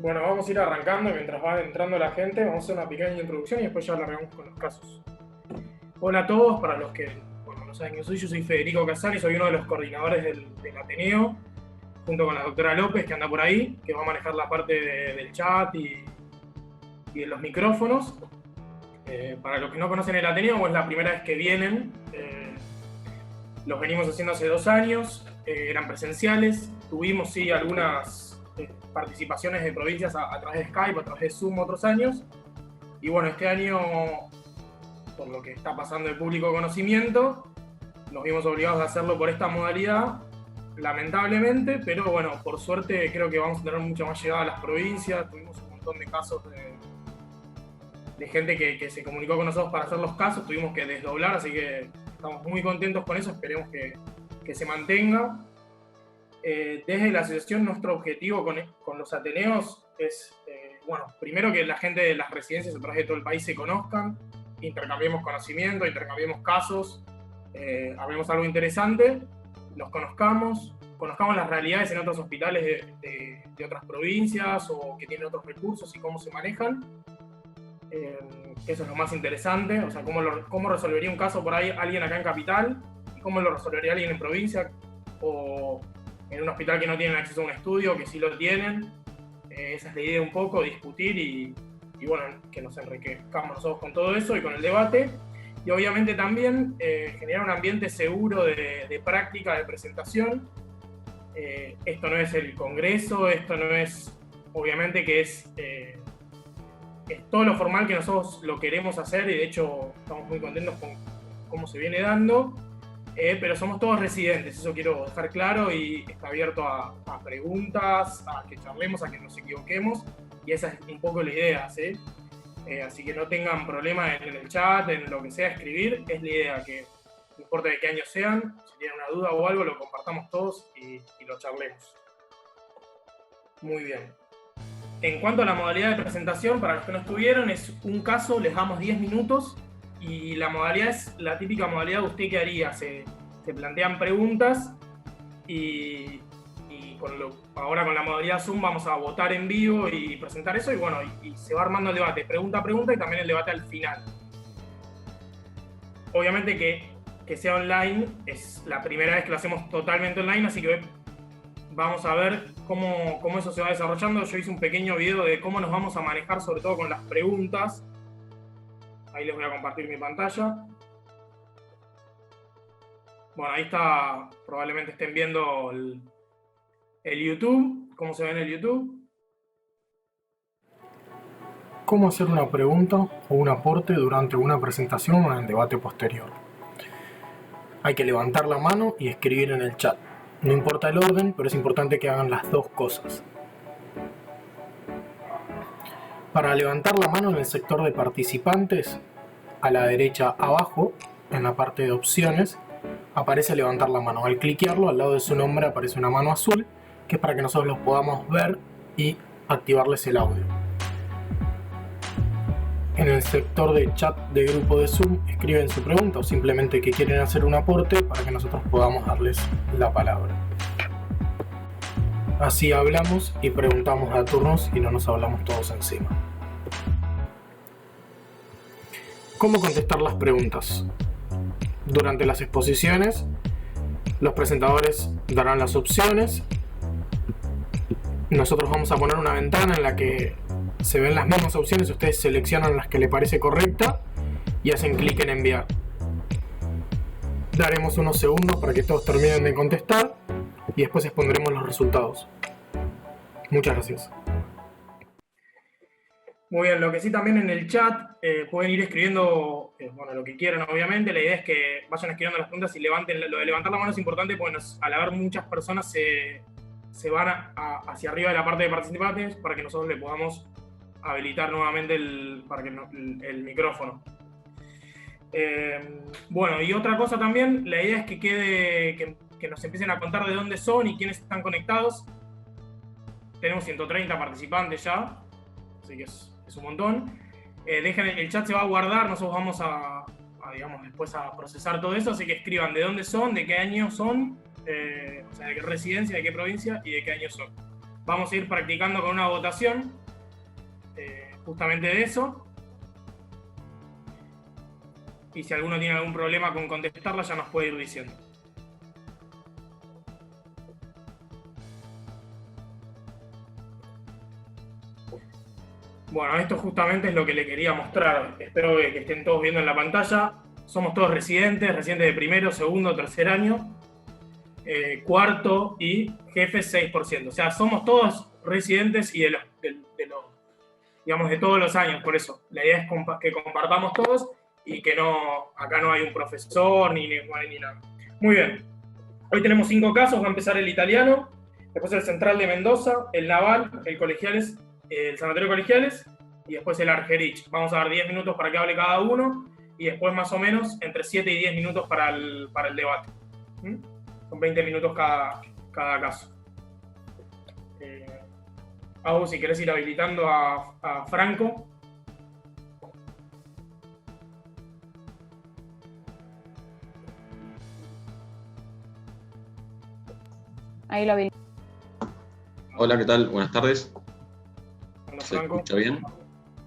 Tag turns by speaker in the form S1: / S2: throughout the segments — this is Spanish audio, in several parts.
S1: Bueno, vamos a ir arrancando mientras va entrando la gente. Vamos a hacer una pequeña introducción y después ya largamos con los casos. Hola a todos, para los que no saben quién soy, yo soy Federico Casani, soy uno de los coordinadores del Ateneo, junto con la doctora López, que anda por ahí, que va a manejar la parte del chat y de los micrófonos. Para los que no conocen el Ateneo, es la primera vez que vienen. Los venimos haciendo hace 2 años, eran presenciales. Tuvimos, sí, algunas participaciones de provincias a través de Skype, a través de Zoom otros años. Y bueno, este año, por lo que está pasando de público conocimiento, nos vimos obligados a hacerlo por esta modalidad, lamentablemente, pero bueno, por suerte creo que vamos a tener mucha más llegada a las provincias. Tuvimos un montón de casos de gente que se comunicó con nosotros para hacer los casos, tuvimos que desdoblar, así que estamos muy contentos con eso, esperemos que se mantenga. Desde la asociación, nuestro objetivo con los Ateneos es, bueno, primero que la gente de las residencias a través de todo el país se conozcan, intercambiemos conocimiento, intercambiemos casos, hablemos algo interesante, los conozcamos las realidades en otros hospitales de otras provincias o que tienen otros recursos y cómo se manejan. Eso es lo más interesante, o sea, cómo resolvería un caso por ahí alguien acá en Capital y cómo lo resolvería alguien en provincia o en un hospital que no tienen acceso a un estudio, que sí lo tienen. Esa es la idea un poco, discutir y bueno, que nos enriquezcamos nosotros con todo eso y con el debate. Y obviamente también generar un ambiente seguro de práctica, de presentación. Esto no es el congreso, esto no es, obviamente que es todo lo formal que nosotros lo queremos hacer y de hecho estamos muy contentos con cómo se viene dando, pero somos todos residentes, eso quiero dejar claro y está abierto a preguntas, a que charlemos, a que nos equivoquemos y esa es un poco la idea, ¿sí? Así que no tengan problema en el chat, en lo que sea escribir, es la idea que no importa de qué año sean, si tienen una duda o algo lo compartamos todos y lo charlemos. Muy bien. En cuanto a la modalidad de presentación, para los que no estuvieron, es un caso, les damos 10 minutos y la modalidad es la típica modalidad de usted qué haría. Se plantean preguntas y ahora con la modalidad Zoom vamos a votar en vivo y presentar eso y bueno, y se va armando el debate, pregunta a pregunta y también el debate al final. Obviamente que sea online, es la primera vez que lo hacemos totalmente online, así que vamos a ver cómo eso se va desarrollando. Yo hice un pequeño video de cómo nos vamos a manejar, sobre todo con las preguntas. Ahí les voy a compartir mi pantalla. Bueno, ahí está, probablemente estén viendo el YouTube, cómo se ve en el YouTube. ¿Cómo hacer una pregunta o un aporte durante una presentación o en el debate posterior? Hay que levantar la mano y escribir en el chat. No importa el orden, pero es importante que hagan las dos cosas. Para levantar la mano en el sector de participantes, a la derecha abajo, en la parte de opciones, aparece levantar la mano. Al cliquearlo, al lado de su nombre aparece una mano azul, que es para que nosotros los podamos ver y activarles el audio. En el sector de chat de grupo de Zoom, escriben su pregunta o simplemente que quieren hacer un aporte para que nosotros podamos darles la palabra. Así hablamos y preguntamos a turnos y no nos hablamos todos encima. ¿Cómo contestar las preguntas? Durante las exposiciones, los presentadores darán las opciones. Nosotros vamos a poner una ventana en la que se ven las mismas opciones, ustedes seleccionan las que les parece correcta y hacen clic en enviar. Daremos unos segundos para que todos terminen de contestar y después expondremos los resultados. Muchas gracias. Muy bien, lo que sí también en el chat pueden ir escribiendo lo que quieran, obviamente. La idea es que vayan escribiendo las preguntas y levanten. Lo de levantar la mano es importante porque al haber muchas personas se van hacia arriba de la parte de participantes para que nosotros le podamos habilitar nuevamente el micrófono. Bueno, y otra cosa también, la idea es que nos empiecen a contar de dónde son y quiénes están conectados. Tenemos 130 participantes ya, así que es un montón. El chat se va a guardar, nosotros vamos digamos, después a procesar todo eso, así que escriban de dónde son, de qué año son, o sea, de qué residencia, de qué provincia y de qué año son. Vamos a ir practicando con una votación, justamente de eso. Y si alguno tiene algún problema con contestarla, ya nos puede ir diciendo. Bueno, esto justamente es lo que le quería mostrar. Espero que estén todos viendo en la pantalla. Somos todos residentes de primero, segundo, tercer año, cuarto y jefes 6%. O sea, somos todos residentes y digamos, de todos los años. Por eso, la idea es que compartamos todos y que acá no hay un profesor ni nada. Muy bien. Hoy tenemos 5 casos. Va a empezar el italiano, después el central de Mendoza, el naval, el colegiales, el sanatorio colegiales y después el Argerich. Vamos a dar 10 minutos para que hable cada uno y después más o menos entre 7 y 10 minutos para el debate. Son 20 minutos cada caso. Agus, si querés ir habilitando a Franco.
S2: Ahí lo habilito.
S3: Hola, ¿qué tal? Buenas tardes.
S1: Hola,
S3: ¿Se
S1: Franco.
S3: escucha bien?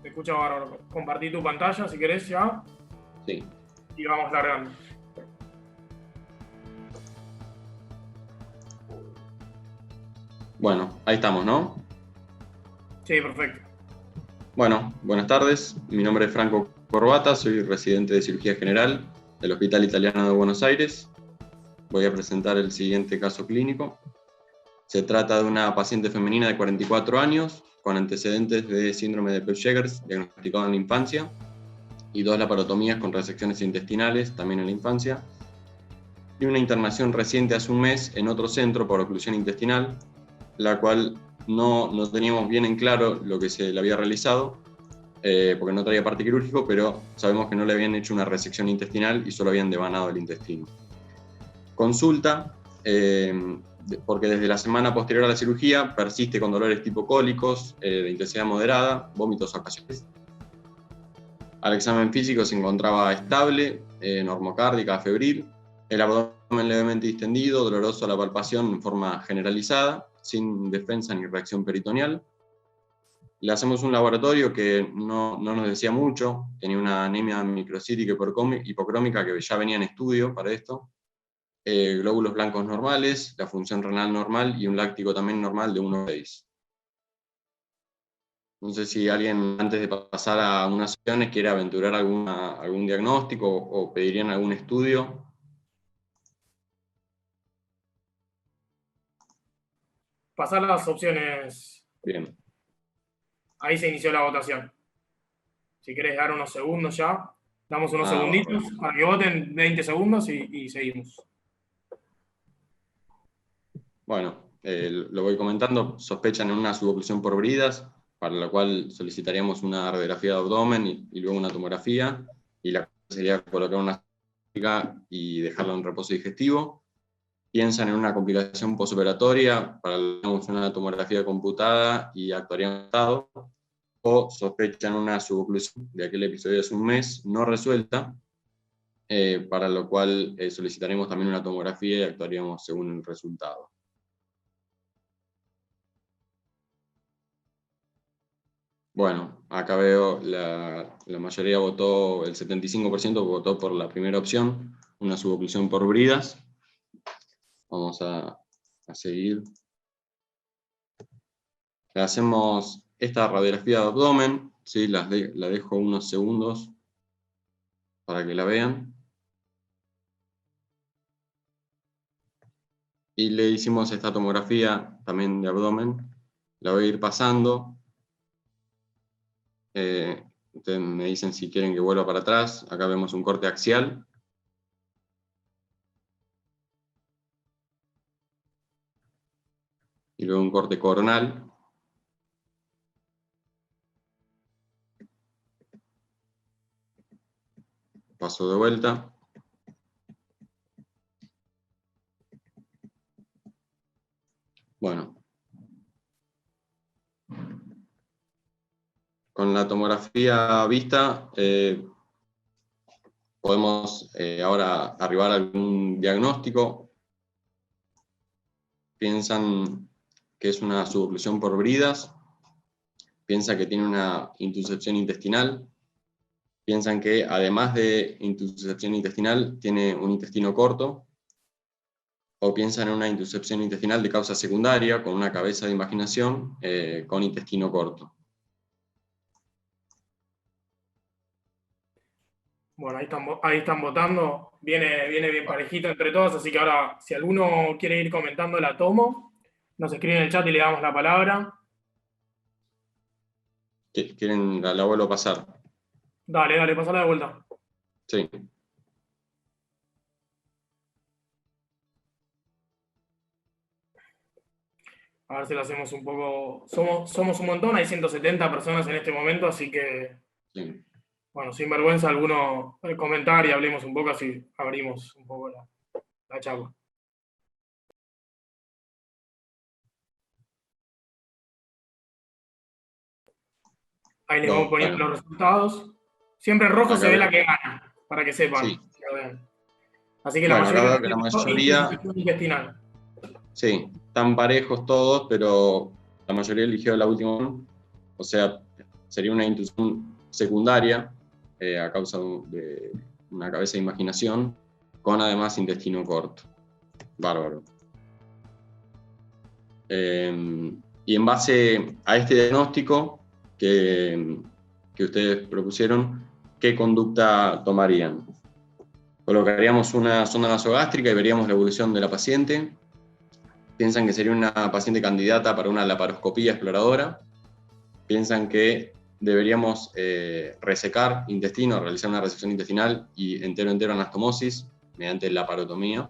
S1: Se escucha bárbaro. Compartí tu pantalla si querés ya.
S3: Sí.
S1: Y vamos largando.
S3: Bueno, ahí estamos, ¿no?
S1: Sí, perfecto.
S3: Bueno, buenas tardes. Mi nombre es Franco Corbata, soy residente de cirugía general del Hospital Italiano de Buenos Aires. Voy a presentar el siguiente caso clínico. Se trata de una paciente femenina de 44 años con antecedentes de síndrome de Peutz-Jeghers diagnosticado en la infancia y 2 laparotomías con resecciones intestinales también en la infancia y una internación reciente hace un mes en otro centro por oclusión intestinal, la cual no teníamos bien en claro lo que se le había realizado, porque no traía parte quirúrgico, pero sabemos que no le habían hecho una resección intestinal y solo habían devanado el intestino. Consulta, porque desde la semana posterior a la cirugía persiste con dolores tipo cólicos, de intensidad moderada, vómitos ocasionales. Al examen físico se encontraba estable, normocárdica, febril, el abdomen levemente distendido, doloroso a la palpación en forma generalizada, sin defensa ni reacción peritoneal. Le hacemos un laboratorio que no nos decía mucho, tenía una anemia microcítica hipocrómica que ya venía en estudio para esto, glóbulos blancos normales, la función renal normal y un láctico también normal de 1,6. No sé si alguien, antes de pasar a unas opciones, quiere aventurar algún diagnóstico o pedirían algún estudio.
S1: Pasar las opciones.
S3: Bien.
S1: Ahí se inició la votación. Si querés dar unos segundos ya, damos unos segunditos para que voten 20 segundos y seguimos.
S3: Bueno, lo voy comentando. Sospechan en una suboclusión por bridas, para la cual solicitaríamos una radiografía de abdomen y luego una tomografía, y la sería colocar una y dejarlo en reposo digestivo. Piensan en una complicación postoperatoria, para una tomografía computada y actuarían en estado, o sospechan una suboclusión de aquel episodio de hace un mes no resuelta, para lo cual solicitaremos también una tomografía y actuaríamos según el resultado. Bueno, acá veo la mayoría votó, el 75% votó por la primera opción, una suboclusión por bridas. Vamos a seguir. Le hacemos esta radiografía de abdomen, ¿sí? La dejo unos segundos para que la vean. Y le hicimos esta tomografía también de abdomen. La voy a ir pasando. Ustedes me dicen si quieren que vuelva para atrás. Acá vemos un corte axial. Y luego un corte coronal. Paso de vuelta. Bueno. Con la tomografía vista, podemos ahora arribar a algún diagnóstico. Piensan que es una suboclusión por bridas. Piensa que tiene una intuscepción intestinal. Piensan que además de intuscepción intestinal tiene un intestino corto, o piensan en una intuscepción intestinal de causa secundaria, con una cabeza de imaginación, con intestino corto.
S1: Bueno, ahí están votando. Viene bien parejito entre todos, así que ahora, si alguno quiere ir comentando, la tomo. Nos escribe en el chat y le damos la palabra.
S3: ¿Quieren la vuelvo a pasar?
S1: Dale, pasala de vuelta.
S3: Sí.
S1: A ver si lo hacemos un poco. Somos un montón, hay 170 personas en este momento, así que,
S3: Sí.
S1: bueno, sin vergüenza alguno comentar y hablemos un poco, así abrimos un poco la charla. Ahí les vamos poniendo
S3: Bueno,
S1: los resultados. Siempre en rojo
S3: acá
S1: se ve
S3: veo.
S1: la que gana, para que sepan.
S3: Sí.
S1: Que lo vean. Así que la
S3: Bueno, acá
S1: mayoría
S3: veo que la mayoría,
S1: intestinal.
S3: sí, están parejos todos, pero la mayoría eligió la última. O sea, sería una intuición secundaria a causa de una cabeza de imaginación, con además intestino corto. Bárbaro. Y en base a este diagnóstico que ustedes propusieron, ¿qué conducta tomarían? Colocaríamos una sonda nasogástrica y veríamos la evolución de la paciente. Piensan que sería una paciente candidata para una laparoscopía exploradora. Piensan que deberíamos resecar intestino, realizar una resección intestinal y entero anastomosis mediante laparotomía.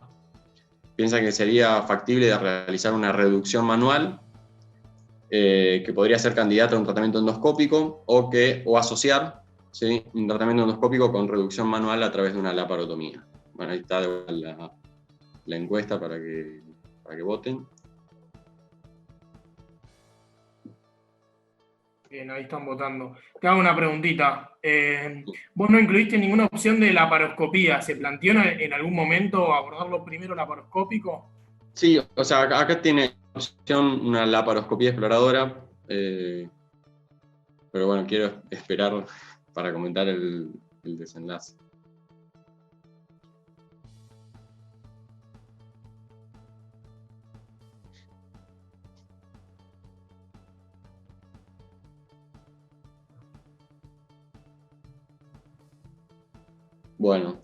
S3: Piensan que sería factible de realizar una reducción manual, que podría ser candidata a un tratamiento endoscópico o asociar, ¿sí?, un tratamiento endoscópico con reducción manual a través de una laparotomía. Bueno, ahí está la encuesta para que voten.
S1: Bien, ahí están votando. Te hago una preguntita. Vos no incluiste ninguna opción de laparoscopía. ¿Se planteó en algún momento abordarlo primero laparoscópico?
S3: Sí, o sea, acá tiene opción una laparoscopía exploradora, pero bueno, quiero esperar para comentar el desenlace. Bueno,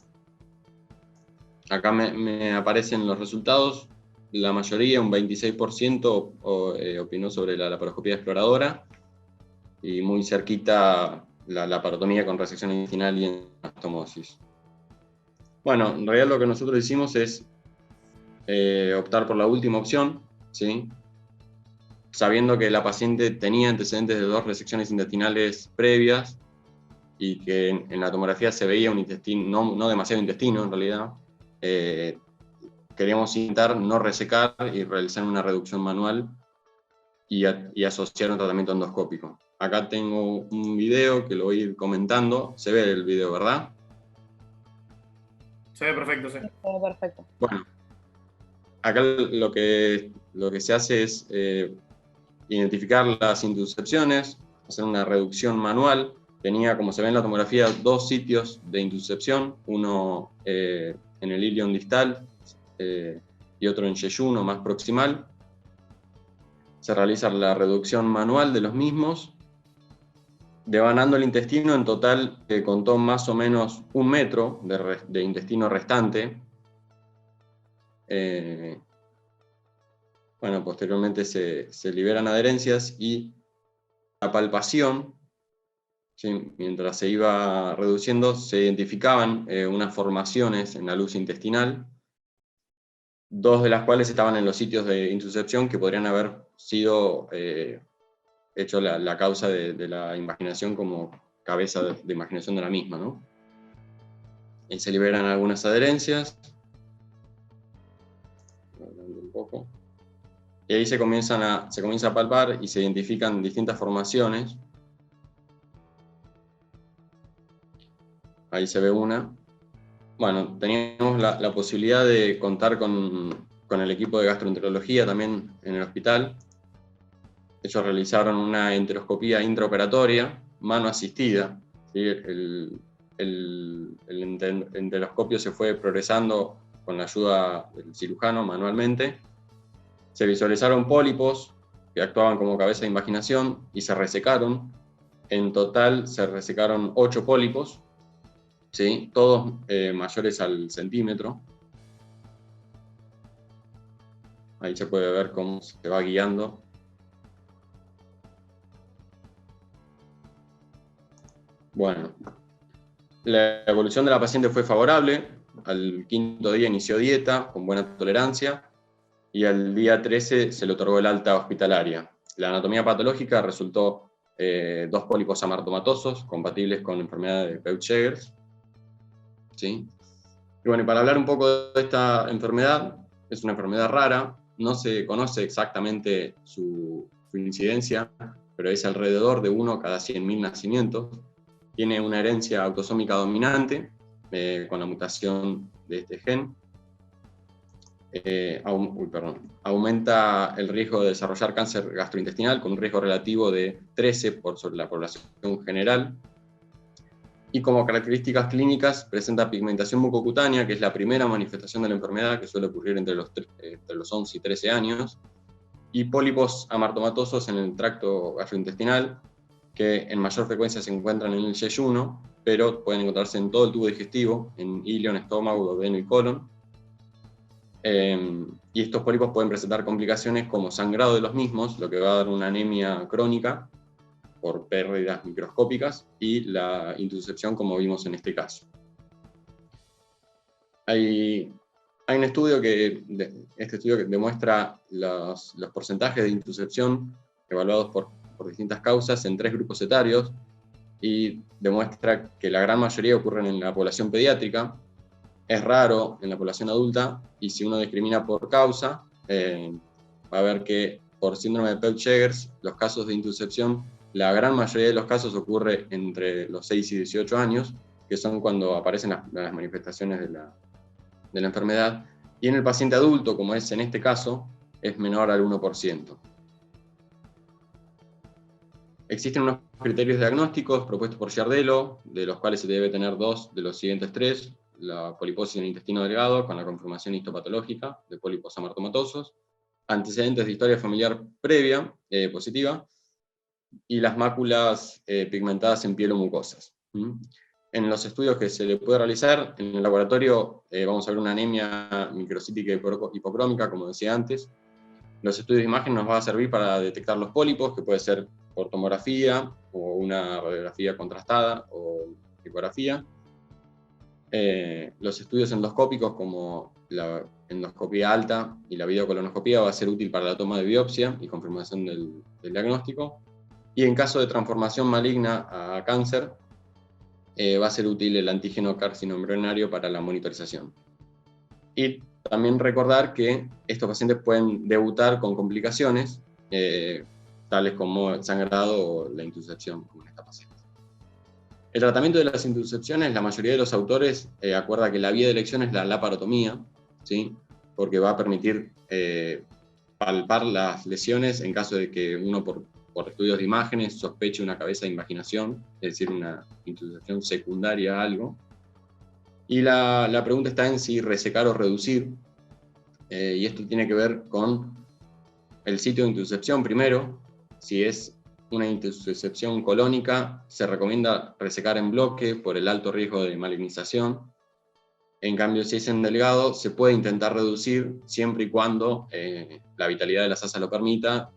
S3: acá me aparecen los resultados. La mayoría, un 26%, opinó sobre la laparoscopía exploradora, y muy cerquita la laparotomía con resección intestinal y anastomosis. Bueno, en realidad lo que nosotros hicimos es optar por la última opción, ¿sí?, sabiendo que la paciente tenía antecedentes de 2 resecciones intestinales previas y que en la tomografía se veía un intestino, no demasiado intestino en realidad. Queríamos intentar no resecar y realizar una reducción manual y asociar un tratamiento endoscópico. Acá tengo un video que lo voy a ir comentando. Se ve el video, ¿verdad?
S1: Se ve perfecto, sí.
S2: Se ve perfecto.
S3: Bueno, acá lo que se hace es identificar las intuscepciones, hacer una reducción manual. Tenía, como se ve en la tomografía, 2 sitios de intuscepción, uno en el ilion distal y otro en yeyuno más proximal. Se realiza la reducción manual de los mismos, devanando el intestino. En total contó más o menos 1 metro de intestino restante. Bueno, posteriormente se liberan adherencias y la palpación, ¿sí?, mientras se iba reduciendo, se identificaban unas formaciones en la luz intestinal, 2 de las cuales estaban en los sitios de intuscepción que podrían haber sido hecho la causa de la imaginación como cabeza de imaginación de la misma, ¿no? Y se liberan algunas adherencias. Un poco. Y ahí se comienza a palpar y se identifican distintas formaciones. Ahí se ve una. Bueno, teníamos la posibilidad de contar con el equipo de gastroenterología también en el hospital. ellos realizaron una enteroscopía intraoperatoria, mano asistida. ¿Sí? El enteroscopio se fue progresando con la ayuda del cirujano manualmente. Se visualizaron pólipos que actuaban como cabeza de imaginación y se resecaron. En total se resecaron 8 pólipos, ¿sí? Todos mayores al centímetro. Ahí se puede ver cómo se va guiando. Bueno, la evolución de la paciente fue favorable. Al 5.º día inició dieta con buena tolerancia y al día 13 se le otorgó el alta hospitalaria. La anatomía patológica resultó 2 pólipos amartomatosos compatibles con enfermedad de Peutz-Jeghers. ¿Sí? Y bueno, y para hablar un poco de esta enfermedad, es una enfermedad rara, no se conoce exactamente su incidencia, pero es alrededor de 1 cada 100.000 nacimientos. Tiene una herencia autosómica dominante con la mutación de este gen. Aumenta el riesgo de desarrollar cáncer gastrointestinal con un riesgo relativo de 13 por sobre la población general. Y como características clínicas presenta pigmentación mucocutánea, que es la primera manifestación de la enfermedad, que suele ocurrir entre los 11 y 13 años, y pólipos amartomatosos en el tracto gastrointestinal, que en mayor frecuencia se encuentran en el yeyuno, pero pueden encontrarse en todo el tubo digestivo, en ilion, estómago, duodeno y colon. Y estos pólipos pueden presentar complicaciones como sangrado de los mismos, lo que va a dar una anemia crónica por pérdidas microscópicas y la intussuscepción, como vimos en este caso. Hay un estudio este estudio que demuestra los porcentajes de intussuscepción evaluados por distintas causas en 3 grupos etarios y demuestra que la gran mayoría ocurren en la población pediátrica, es raro en la población adulta, y si uno discrimina por causa, va a ver que por síndrome de Peutz-Jeghers los casos de intussuscepción, la gran mayoría de los casos ocurre entre los 6 y 18 años, que son cuando aparecen las manifestaciones de la enfermedad, y en el paciente adulto, como es en este caso, es menor al 1%. Existen unos criterios diagnósticos propuestos por Giardello, de los cuales se debe tener 2 de los siguientes 3: la poliposis en el intestino delgado con la confirmación histopatológica de pólipos amartomatosos, antecedentes de historia familiar previa positiva, y las máculas pigmentadas en piel o mucosas. En los estudios que se le puede realizar, en el laboratorio vamos a ver una anemia microcítica hipocrómica, como decía antes. Los estudios de imagen nos van a servir para detectar los pólipos, que puede ser por tomografía, o una radiografía contrastada, o ecografía. Los estudios endoscópicos, como la endoscopía alta y la videocolonoscopía, va a ser útil para la toma de biopsia y confirmación del diagnóstico. Y en caso de transformación maligna a cáncer, va a ser útil el antígeno carcinoembrionario para la monitorización. Y también recordar que estos pacientes pueden debutar con complicaciones, tales como el sangrado o la intussuscepción, como en esta paciente. El tratamiento de las intussuscepciones, la mayoría de los autores acuerda que la vía de elección es la laparotomía, ¿sí? Porque va a permitir palpar las lesiones en caso de que uno por estudios de imágenes sospeche una cabeza de imaginación, es decir, una intussuscepción secundaria a algo. Y la pregunta está en si resecar o reducir, y esto tiene que ver con el sitio de intussuscepción primero. Si es una intussuscepción colónica, se recomienda resecar en bloque por el alto riesgo de malignización. En cambio, si es en delgado, se puede intentar reducir siempre y cuando la vitalidad de las asas lo permita,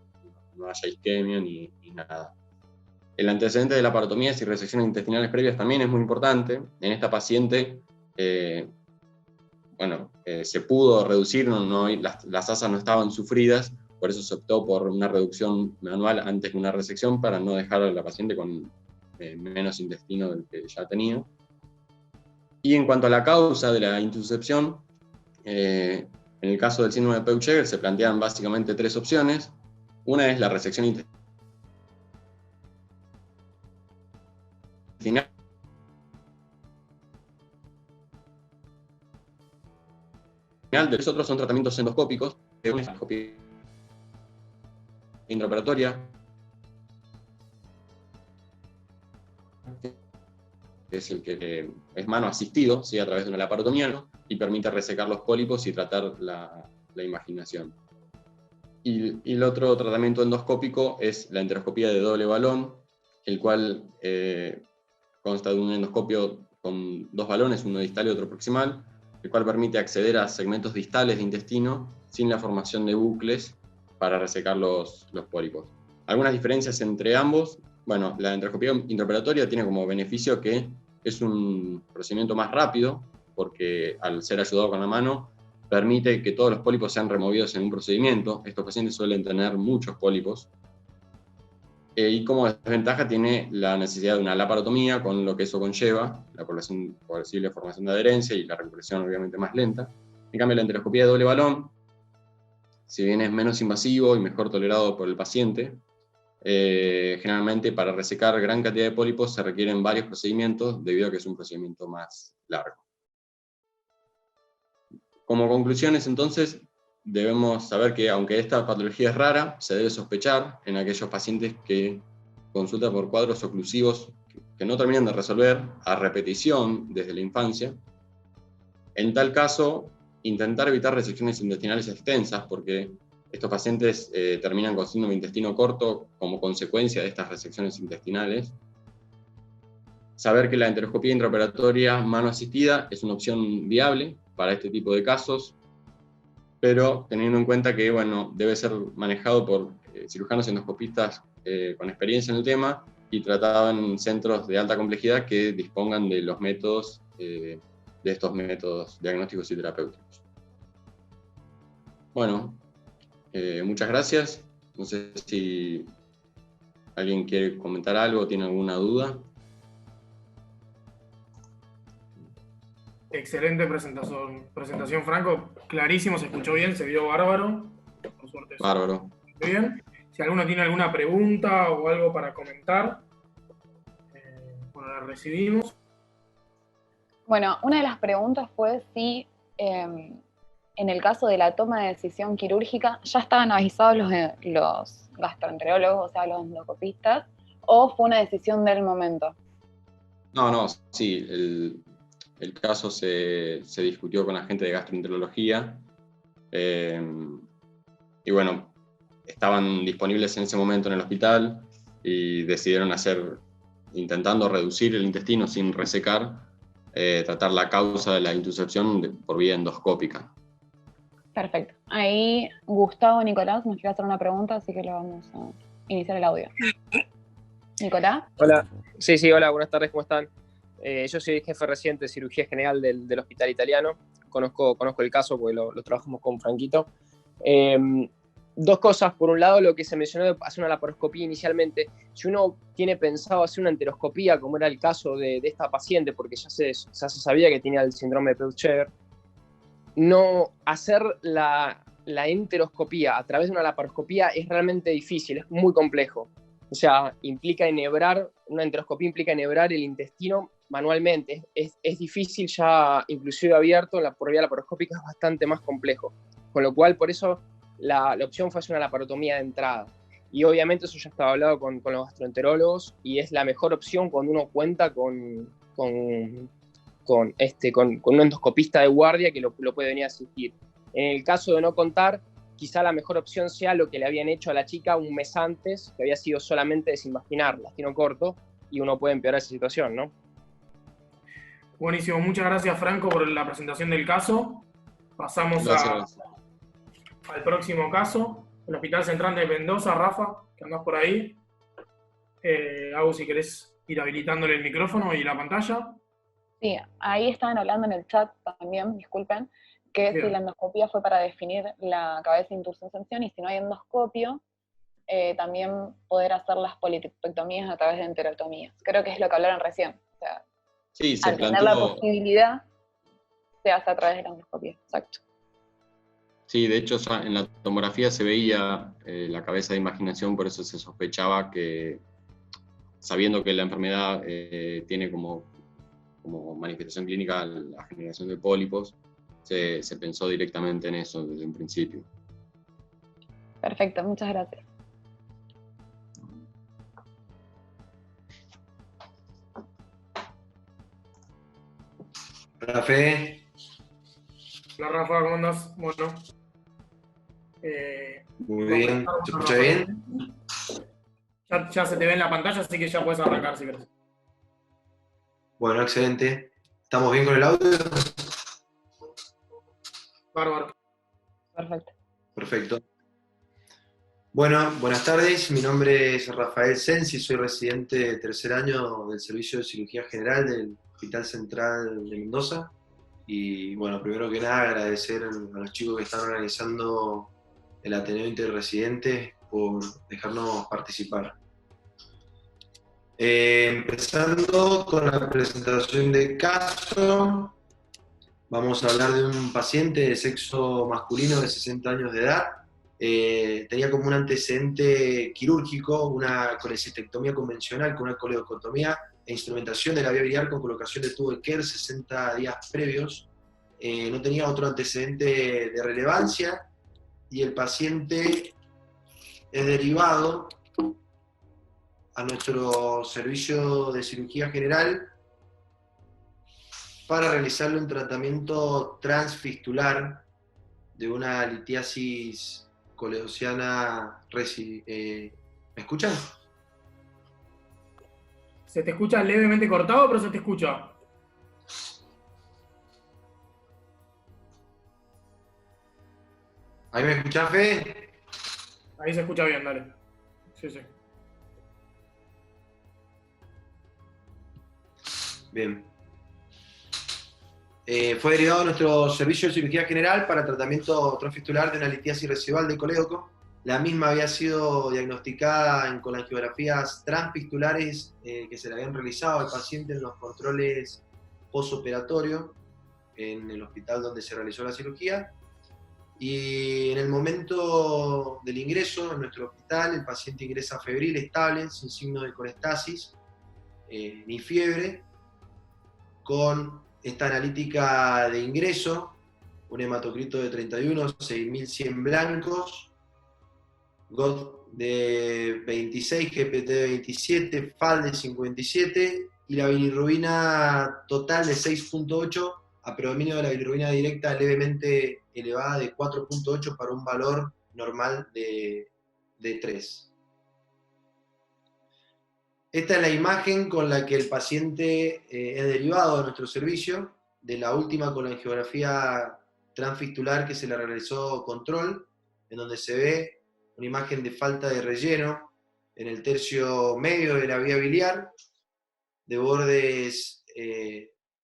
S3: no haya isquemia ni nada. El antecedente de la laparotomías y resecciones intestinales previas también es muy importante. En esta paciente, se pudo reducir, las asas no estaban sufridas, por eso se optó por una reducción manual antes que una resección, para no dejar a la paciente con menos intestino del que ya tenía. Y en cuanto a la causa de la intussuscepción, en el caso del síndrome de Peutz-Jeghers se plantean básicamente 3 opciones. Una es la resección intestinal. Los otros son tratamientos endoscópicos, una endoscopia intraoperatoria, que es el que es mano asistido, ¿sí? A través de una laparotomía, ¿no? Y permite resecar los pólipos y tratar la imaginación. Y el otro tratamiento endoscópico es la enteroscopía de doble balón, el cual consta de un endoscopio con 2 balones, uno distal y otro proximal, el cual permite acceder a segmentos distales de intestino sin la formación de bucles para resecar los pólipos. Algunas diferencias entre ambos: bueno, la enteroscopía intraoperatoria tiene como beneficio que es un procedimiento más rápido, porque al ser ayudado con la mano, permite que todos los pólipos sean removidos en un procedimiento. Estos pacientes suelen tener muchos pólipos. Y como desventaja tiene la necesidad de una laparotomía, con lo que eso conlleva, la posible formación de adherencia y la recuperación obviamente más lenta. En cambio, la enteroscopía de doble balón, si bien es menos invasivo y mejor tolerado por el paciente, generalmente para resecar gran cantidad de pólipos se requieren varios procedimientos, debido a que es un procedimiento más largo. Como conclusiones, entonces, debemos saber que, aunque esta patología es rara, se debe sospechar en aquellos pacientes que consultan por cuadros oclusivos que no terminan de resolver a repetición desde la infancia. En tal caso, intentar evitar resecciones intestinales extensas, porque estos pacientes terminan con síndrome de intestino corto como consecuencia de estas resecciones intestinales. Saber que la enteroscopía intraoperatoria mano asistida es una opción viable para este tipo de casos, pero teniendo en cuenta que, bueno, debe ser manejado por cirujanos endoscopistas con experiencia en el tema y tratado en centros de alta complejidad que dispongan de los métodos, de estos métodos diagnósticos y terapéuticos. Bueno, muchas gracias. No sé si alguien quiere comentar algo o tiene alguna duda.
S1: Excelente presentación, Franco. Clarísimo, se escuchó bien, se vio bárbaro. Por suerte,
S3: Bárbaro.
S1: muy bien. Si alguno tiene alguna pregunta o algo para comentar, bueno, la recibimos.
S2: Bueno, una de las preguntas fue si en el caso de la toma de decisión quirúrgica ya estaban avisados los gastroenterólogos, o sea, los endoscopistas, o fue una decisión del momento.
S3: No, sí, el caso se discutió con la gente de gastroenterología, y bueno, estaban disponibles en ese momento en el hospital y decidieron intentando reducir el intestino sin resecar, tratar la causa de la intusepción por vía endoscópica.
S2: Perfecto. Ahí Gustavo Nicolás nos quiere hacer una pregunta, así que le vamos a iniciar el audio. ¿Nicolás?
S4: Hola, sí, hola, buenas tardes, ¿cómo están? Yo soy jefe reciente de cirugía general del Hospital Italiano. Conozco el caso porque lo trabajamos con Franquito. Dos cosas. Por un lado, lo que se mencionó de hacer una laparoscopía inicialmente. Si uno tiene pensado hacer una enteroscopía, como era el caso de esta paciente, porque ya se sabía que tenía el síndrome de Peutz-Jeghers, no hacer la enteroscopía a través de una laparoscopía es realmente difícil, es muy complejo. O sea, una enteroscopía implica enhebrar el intestino manualmente. Es difícil ya, inclusive abierto, por vía laparoscópica es bastante más complejo. Con lo cual, por eso, la opción fue hacer una laparotomía de entrada. Y obviamente eso ya estaba hablado con los gastroenterólogos y es la mejor opción cuando uno cuenta con un endoscopista de guardia que lo puede venir a asistir. En el caso de no contar, quizá la mejor opción sea lo que le habían hecho a la chica un mes antes, que había sido solamente desinvaginar, intestino corto, y uno puede empeorar esa situación, ¿no?
S1: Buenísimo, muchas gracias, Franco, por la presentación del caso. Pasamos al próximo caso, el Hospital Central de Mendoza. Rafa, que andás por ahí. Agus, si querés ir habilitándole el micrófono y la pantalla.
S2: Sí, ahí estaban hablando en el chat también, disculpen, que
S1: Bien.
S2: si la endoscopía fue para definir la cabeza de intursección y si no hay endoscopio, también poder hacer las polipectomías a través de enterotomías. Creo que es lo que hablaron recién. O sea,
S3: Sí,
S2: al tener la posibilidad, se hace a través de la endoscopia. Exacto.
S3: Sí, de hecho en la tomografía se veía la cabeza de imaginación, por eso se sospechaba que, sabiendo que la enfermedad tiene como manifestación clínica la generación de pólipos, se pensó directamente en eso desde un principio.
S2: Perfecto, muchas gracias.
S5: Hola, Fede.
S1: Hola Rafa, ¿cómo andás? Bueno,
S5: Muy bien. ¿Se escucha bien?
S1: ya se te ve en la pantalla, así que ya puedes arrancar si querés.
S5: Bueno, excelente. ¿Estamos bien con el audio?
S1: Bárbaro.
S2: Perfecto.
S5: Perfecto. Bueno, buenas tardes. Mi nombre es Rafael Sensi, soy residente de tercer año del Servicio de Cirugía General del Hospital Central de Mendoza. Y bueno, primero que nada agradecer a los chicos que están organizando el Ateneo Interresidentes por dejarnos participar. Empezando con la presentación de caso, vamos a hablar de un paciente de sexo masculino de 60 años de edad. Tenía como un antecedente quirúrgico, una colecistectomía convencional con una coledocotomía e instrumentación de la vía biliar con colocación de tubo de Kerr 60 días previos. No tenía otro antecedente de relevancia y el paciente es derivado a nuestro servicio de cirugía general para realizarle un tratamiento transfistular de una litiasis coledociana ¿me escuchan?
S1: Se te escucha levemente cortado, pero se te escucha.
S5: ¿Ahí me escuchás, Fede?
S1: Ahí se escucha bien, dale. Sí, sí.
S5: Bien. Fue derivado a nuestro servicio de cirugía general para tratamiento transfistular de una litiasis residual de colédoco. La misma había sido diagnosticada en colangiografías transfistulares que se le habían realizado al paciente en los controles postoperatorios en el hospital donde se realizó la cirugía. Y en el momento del ingreso en nuestro hospital, el paciente ingresa febril, estable, sin signos de colestasis, ni fiebre, con esta analítica de ingreso, un hematocrito de 31, 6100 blancos, GOT de 26, GPT de 27, FAL de 57 y la bilirrubina total de 6.8, a predominio de la bilirrubina directa levemente elevada de 4.8 para un valor normal de 3. Esta es la imagen con la que el paciente es derivado de nuestro servicio, de la última colangiografía transfistular que se le realizó control, en donde se ve una imagen de falta de relleno en el tercio medio de la vía biliar, de bordes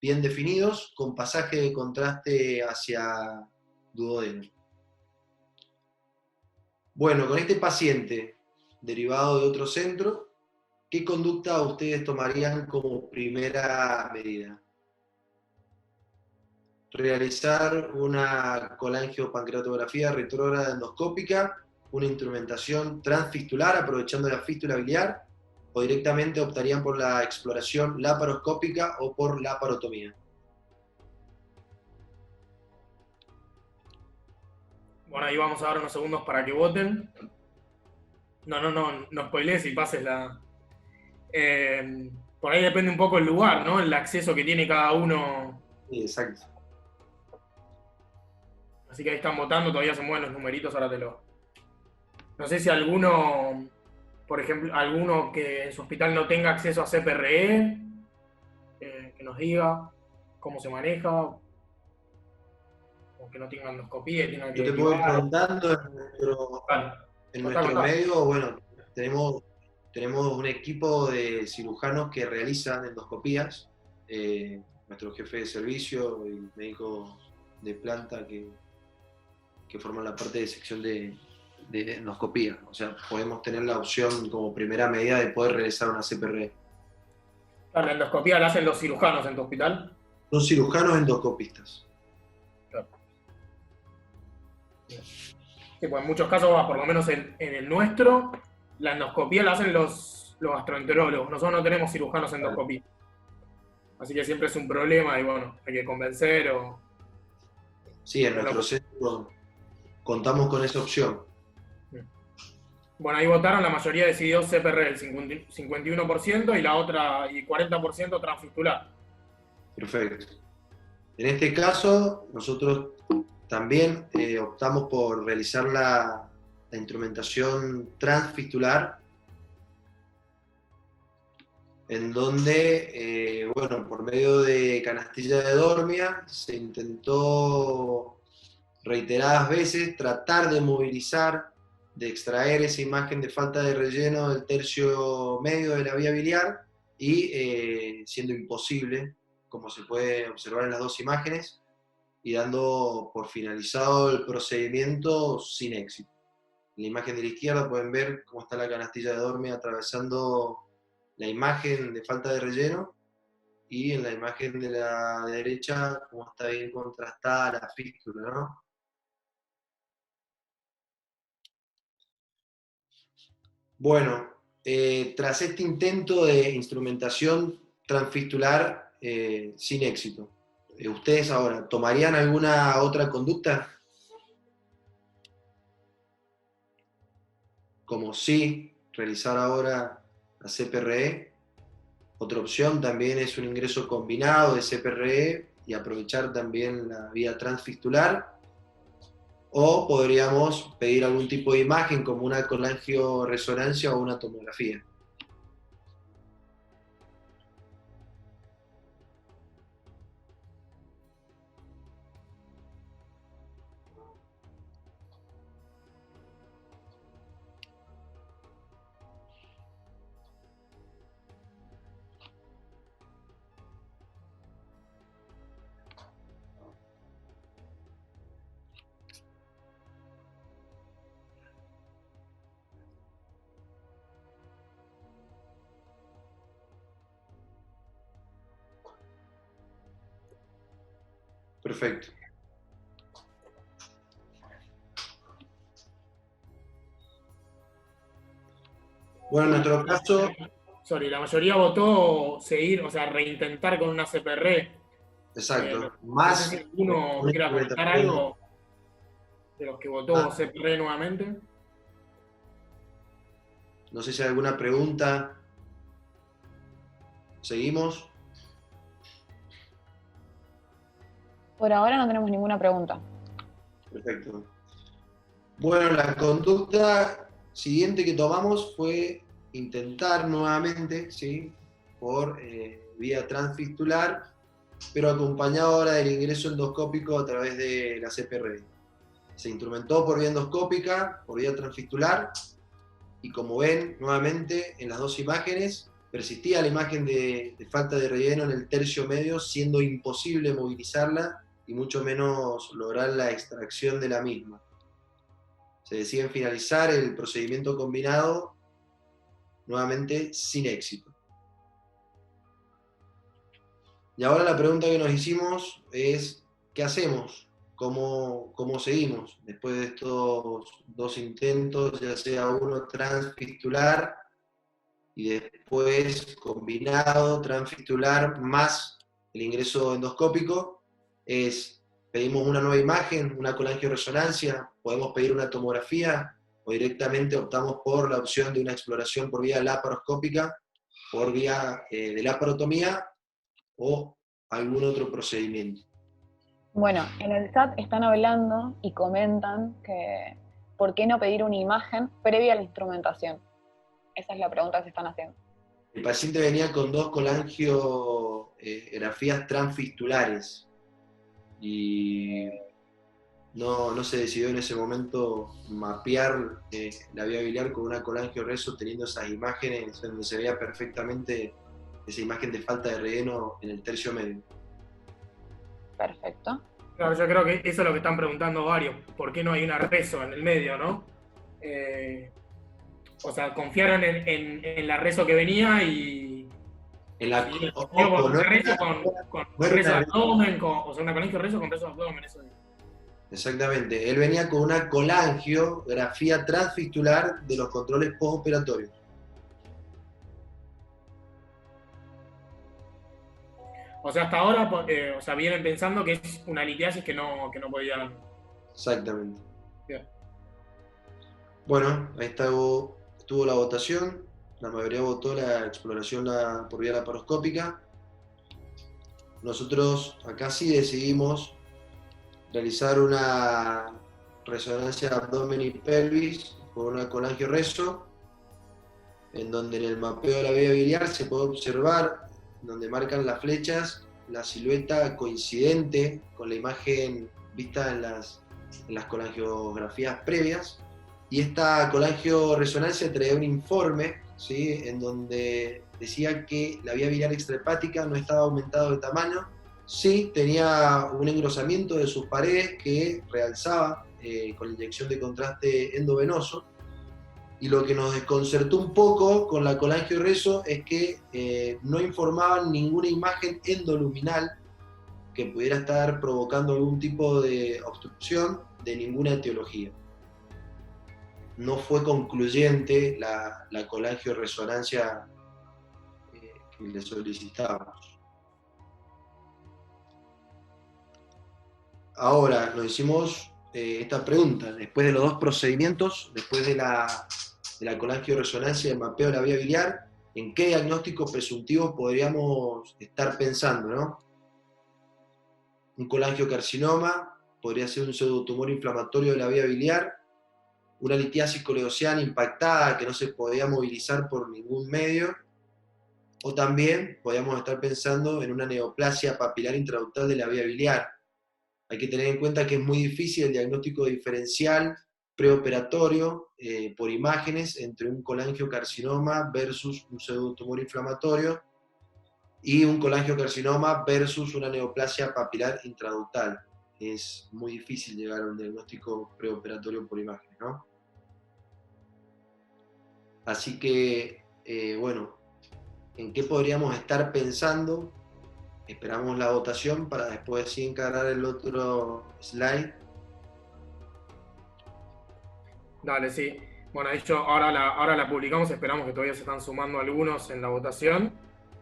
S5: bien definidos, con pasaje de contraste hacia duodeno. Bueno, con este paciente derivado de otro centro, ¿qué conducta ustedes tomarían como primera medida? Realizar una colangiopancreatografía retrógrada endoscópica, una instrumentación transfistular aprovechando la fístula biliar, o directamente optarían por la exploración laparoscópica o por laparotomía.
S1: Bueno, ahí vamos a dar unos segundos para que voten. No spoilees y pases la... por ahí depende un poco el lugar, ¿no? El acceso que tiene cada uno.
S5: Sí, exacto.
S1: Así que ahí están votando, todavía se mueven los numeritos, ahora te lo... No sé si alguno, por ejemplo, alguno que en su hospital no tenga acceso a CPRE, que nos diga cómo se maneja, o que no tenga endoscopía y tenga que...
S5: Yo te puedo ir
S1: derivar.
S5: contando en nuestro medio, bueno, tenemos un equipo de cirujanos que realizan endoscopías, nuestro jefe de servicio y médicos de planta que forman la parte de sección de endoscopía. O sea, podemos tener la opción como primera medida de poder realizar una CPR.
S1: Claro, la endoscopía la hacen los cirujanos en tu hospital.
S5: Son cirujanos endoscopistas.
S1: Claro. Sí, pues en muchos casos, por lo menos en el nuestro, la endoscopía la hacen los gastroenterólogos. Nosotros no tenemos cirujanos endoscopía. Así que siempre es un problema y bueno, hay que convencer o...
S5: Sí, en nuestro centro contamos con esa opción.
S1: Bueno, ahí votaron, la mayoría decidió CPR, el 51%, y la otra, y 40% transfistular.
S5: Perfecto. En este caso, nosotros también optamos por realizar la instrumentación transfistular, en donde, bueno, por medio de canastilla de Dormia se intentó reiteradas veces tratar de movilizar, de extraer esa imagen de falta de relleno del tercio medio de la vía biliar, y siendo imposible, como se puede observar en las dos imágenes, y dando por finalizado el procedimiento sin éxito. En la imagen de la izquierda pueden ver cómo está la canastilla de Dormia atravesando la imagen de falta de relleno, y en la imagen de la derecha cómo está bien contrastada la fístula, ¿no? Bueno, tras este intento de instrumentación transfistular sin éxito, ¿ustedes ahora tomarían alguna otra conducta? Como sí, realizar ahora la CPRE. Otra opción también es un ingreso combinado de CPRE y aprovechar también la vía transfistular. O podríamos pedir algún tipo de imagen como una colangioresonancia o una tomografía. Perfecto. Bueno, en nuestro caso,
S1: La mayoría votó seguir, o sea, reintentar con una CPR.
S5: exacto,
S1: No sé si uno quiera comentar algo de los que votó CPR nuevamente.
S5: No sé si hay alguna pregunta. ¿Seguimos?
S2: Por ahora no tenemos ninguna pregunta.
S5: Perfecto. Bueno, la conducta siguiente que tomamos fue intentar nuevamente, ¿sí?, por vía transfistular, pero acompañado ahora del ingreso endoscópico a través de la CPR. Se instrumentó por vía endoscópica, por vía transfistular, y como ven nuevamente en las dos imágenes, persistía la imagen de falta de relleno en el tercio medio, siendo imposible movilizarla y mucho menos lograr la extracción de la misma. Se decide finalizar el procedimiento combinado, nuevamente sin éxito. Y ahora la pregunta que nos hicimos es, ¿qué hacemos? ¿Cómo seguimos después de estos dos intentos, ya sea uno transfistular y después combinado transfistular más el ingreso endoscópico? Pedimos una nueva imagen, una colangioresonancia, podemos pedir una tomografía, o directamente optamos por la opción de una exploración por vía laparoscópica, por vía de laparotomía o algún otro procedimiento.
S2: Bueno, en el chat están hablando y comentan que ¿por qué no pedir una imagen previa a la instrumentación? Esa es la pregunta que se están haciendo.
S5: El paciente venía con dos colangiografías transfistulares y no se decidió en ese momento mapear la vía biliar con una colangioreso, teniendo esas imágenes donde se veía perfectamente esa imagen de falta de relleno en el tercio medio.
S2: Perfecto.
S1: Claro, yo creo que eso es lo que están preguntando varios. ¿Por qué no hay una reso en el medio, no? O sea, confiaron en la reso que venía y...
S5: En la,
S1: y
S5: ojo,
S1: con
S5: no
S1: reso,
S5: era-
S1: con
S5: no era
S1: reso de
S5: una-
S1: abdomen, o sea, una colangio reso con reso de abdomen, eso.
S5: Exactamente, él venía con una colangiografía transfistular de los controles postoperatorios.
S1: O sea, hasta ahora, o sea, vienen pensando que es una litiasis que no podía...
S5: Exactamente.
S1: Bien.
S5: Bueno, ahí estuvo la votación. La mayoría votó la exploración por vía laparoscópica. nosotros acá sí decidimos realizar una resonancia de abdomen y pelvis con una colangio-reso, en donde en el mapeo de la vía biliar se puede observar, donde marcan las flechas, la silueta coincidente con la imagen vista en las colangiografías previas, y esta colangio-resonancia traía un informe, ¿sí?, en donde decía que la vía biliar extrahepática no estaba aumentada de tamaño, sí tenía un engrosamiento de sus paredes que realzaba con la inyección de contraste endovenoso, y lo que nos desconcertó un poco con la colangio-reso es que no informaban ninguna imagen endoluminal que pudiera estar provocando algún tipo de obstrucción de ninguna etiología. No fue concluyente la colangio-resonancia que le solicitábamos. Ahora, nos hicimos esta pregunta: después de los dos procedimientos, después de la colangio-resonancia y el mapeo de la vía biliar, ¿en qué diagnóstico presuntivo podríamos estar pensando, ¿no? Un colangiocarcinoma, podría ser un pseudotumor inflamatorio de la vía biliar, una litiasis coledoceana impactada que no se podía movilizar por ningún medio, o también podríamos estar pensando en una neoplasia papilar intraductal de la vía biliar. Hay que tener en cuenta que es muy difícil el diagnóstico diferencial preoperatorio por imágenes entre un colangiocarcinoma versus un pseudotumor inflamatorio y un colangiocarcinoma versus una neoplasia papilar intraductal. Es muy difícil llegar a un diagnóstico preoperatorio por imágenes, ¿no? Así que, bueno, ¿en qué podríamos estar pensando? Esperamos la votación para después sí encargar el otro slide.
S1: Dale, sí. Bueno, ahora la publicamos, esperamos que todavía se están sumando algunos en la votación.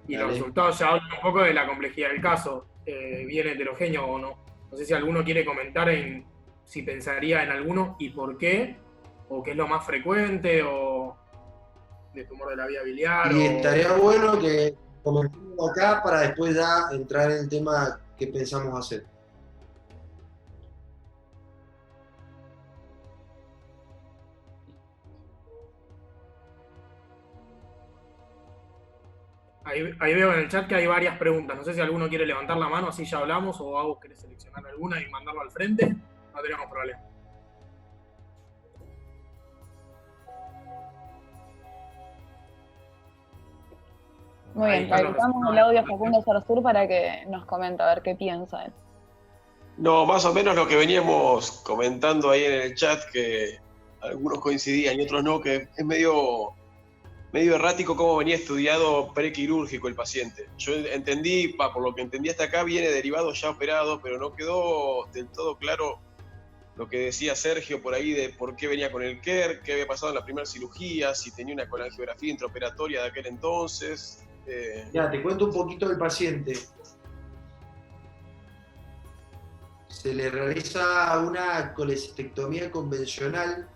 S1: Y
S5: Dale.
S1: los resultados ya hablan un poco de la complejidad del caso, bien heterogéneo o no. No sé si alguno quiere comentar en si pensaría en alguno y por qué, o qué es lo más frecuente, o de tumor de la vía biliar.
S5: Y estaría bueno que comentemos acá para después ya entrar en el tema que pensamos hacer.
S1: Ahí veo en el chat que hay varias preguntas. No sé si alguno quiere levantar la mano, así ya hablamos, o Agus quiere seleccionar alguna y mandarlo al frente. No tenemos problema.
S2: Muy
S1: Ahí
S2: bien,
S1: están los
S2: habilitamos el
S1: resultados.
S2: audio a Facundo Sarsur para que nos comente a ver qué piensa él.
S6: No, más o menos lo que veníamos comentando ahí en el chat, que algunos coincidían y otros no, que es medio errático cómo venía estudiado prequirúrgico el paciente. Yo entendí, por lo que entendí hasta acá, viene derivado ya operado, pero no quedó del todo claro lo que decía Sergio por ahí de por qué venía con el KER, qué había pasado en la primera cirugía, si tenía una colangiografía intraoperatoria de aquel entonces.
S5: Ya, te cuento un poquito del paciente. Se le realiza una colecistectomía convencional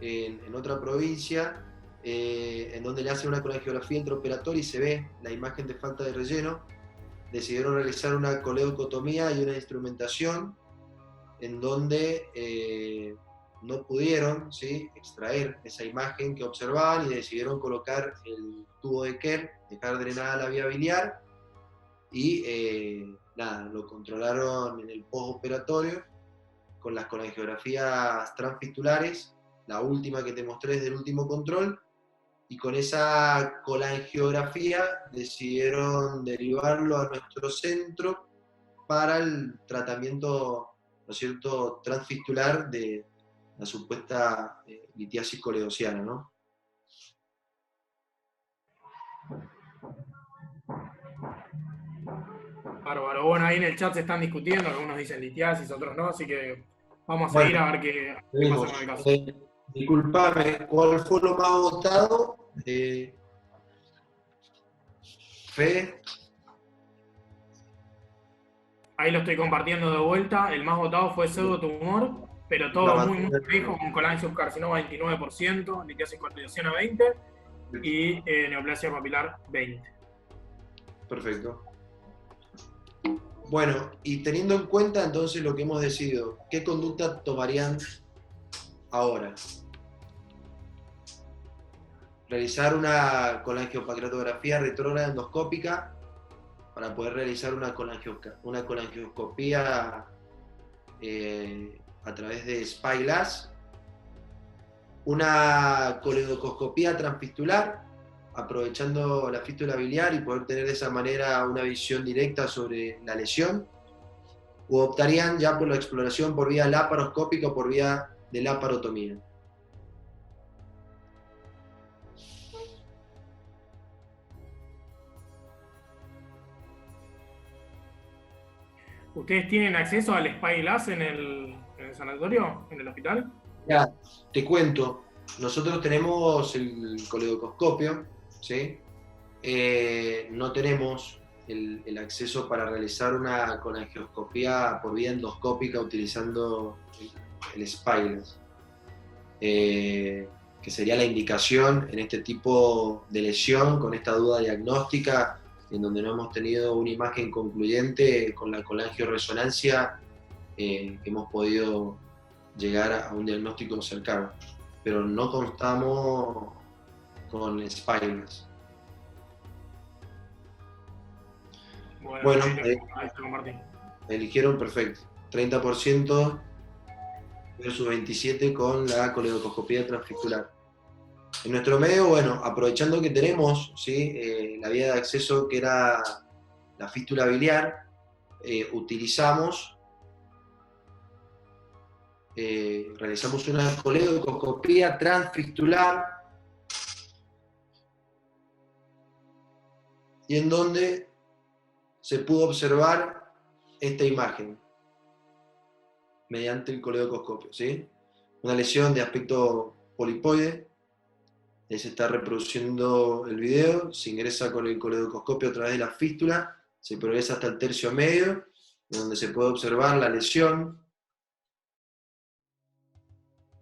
S5: en otra provincia, en donde le hacen una colangiografía intraoperatoria y se ve la imagen de falta de relleno. Decidieron realizar una coledocotomía y una instrumentación en donde no pudieron, ¿sí?, extraer esa imagen que observaban y decidieron colocar el tubo de KER, dejar drenada la vía biliar y lo controlaron en el postoperatorio con las colangiografías transfistulares, la última que te mostré es del último control, y con esa colangiografía decidieron derivarlo a nuestro centro para el tratamiento, ¿no es cierto?, transfistular de la supuesta litiasis coledoceana, ¿no?
S1: Bárbaro. Bueno, ahí en el chat se están discutiendo, algunos dicen litiasis, otros no, así que vamos a seguir a ver qué pasa con el caso.
S5: Disculpame, ¿cuál fue lo más votado? Fe.
S1: Ahí lo estoy compartiendo de vuelta. El más votado fue pseudotumor, pero todo muy fijo, con colangiocarcinoma 29%, litiasis coledoceana 20% y neoplasia papilar 20%.
S5: Perfecto. Bueno, y teniendo en cuenta entonces lo que hemos decidido, ¿qué conducta tomarían ahora? Realizar una colangiopancreatografía retrógrada endoscópica para poder realizar una colangioscopía a través de SpyGlass, una coledocoscopía transfistular, aprovechando la fístula biliar y poder tener de esa manera una visión directa sobre la lesión, o optarían ya por la exploración por vía laparoscópica o por vía de laparotomía.
S1: ¿Ustedes tienen acceso al SpyGlass en el sanatorio, en el hospital?
S5: Ya, te cuento, nosotros tenemos el coledocoscopio, ¿sí? No tenemos el acceso para realizar una colangioscopía por vía endoscópica utilizando el SpyGlass, que sería la indicación en este tipo de lesión, con esta duda diagnóstica, en donde no hemos tenido una imagen concluyente con la colangioresonancia, que hemos podido llegar a un diagnóstico cercano, pero no contamos con SpyGlass. Bueno,
S1: ahí te compartí.
S5: eligieron perfecto, 30% versus 27% con la coledocoscopía transfistular. En nuestro medio, bueno, aprovechando que tenemos, ¿sí? La vía de acceso que era la fístula biliar, realizamos una coledocoscopía transfistular, y en donde se pudo observar esta imagen mediante el coledocoscopio, ¿sí? Una lesión de aspecto polipoide. Ahí se está reproduciendo el video, se ingresa con el coledocoscopio a través de la fístula, se progresa hasta el tercio medio, donde se puede observar la lesión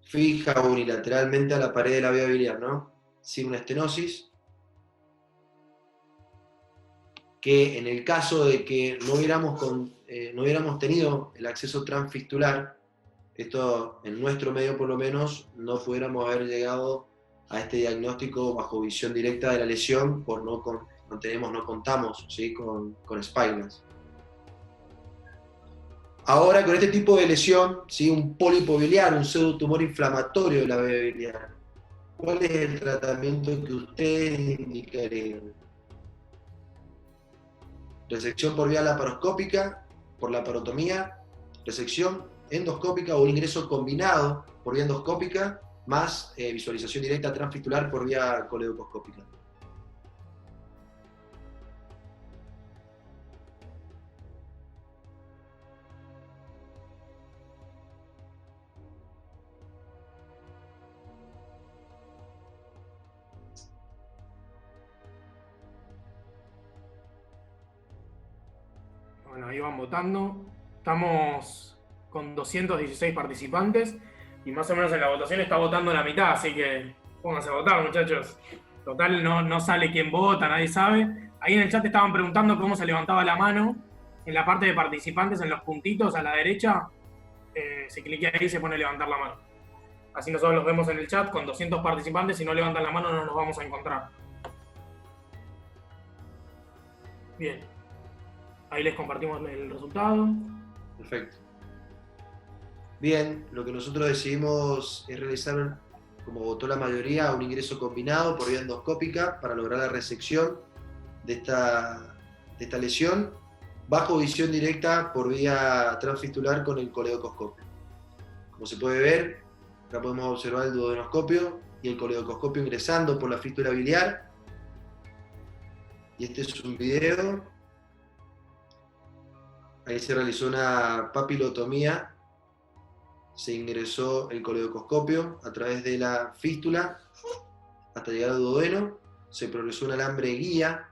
S5: fija unilateralmente a la pared de la vía biliar, ¿no? Sin una estenosis, que en el caso de que no hubiéramos tenido el acceso transfistular, esto en nuestro medio por lo menos, no pudiéramos haber llegado a este diagnóstico bajo visión directa de la lesión, por no contamos, ¿sí? con SpyGlass. Ahora, con este tipo de lesión, ¿sí? Un pólipo biliar, un pseudotumor inflamatorio de la vía biliar, ¿cuál es el tratamiento que ustedes indicarían? Resección por vía laparoscópica, por laparotomía, resección endoscópica o un ingreso combinado por vía endoscópica, más visualización directa transfistular por vía coledocoscópica.
S1: Bueno, ahí van votando. Estamos con 216 participantes y más o menos en la votación está votando la mitad, así que pónganse a votar, muchachos. Total, no sale quién vota, nadie sabe. Ahí en el chat estaban preguntando cómo se levantaba la mano. En la parte de participantes, en los puntitos a la derecha, se cliquea ahí y se pone levantar la mano. Así nosotros los vemos en el chat con 200 participantes. Si no levantan la mano no nos vamos a encontrar. Bien. Ahí les compartimos el resultado.
S5: Perfecto. Bien, lo que nosotros decidimos es realizar, como votó la mayoría, un ingreso combinado por vía endoscópica para lograr la resección de esta lesión, bajo visión directa por vía transfistular con el coledocoscopio. Como se puede ver, acá podemos observar el duodenoscopio y el coledocoscopio ingresando por la fístula biliar. Y este es un video. Ahí se realizó una papilotomía, se ingresó el coledocoscopio a través de la fístula hasta llegar al duodeno, se progresó un alambre guía.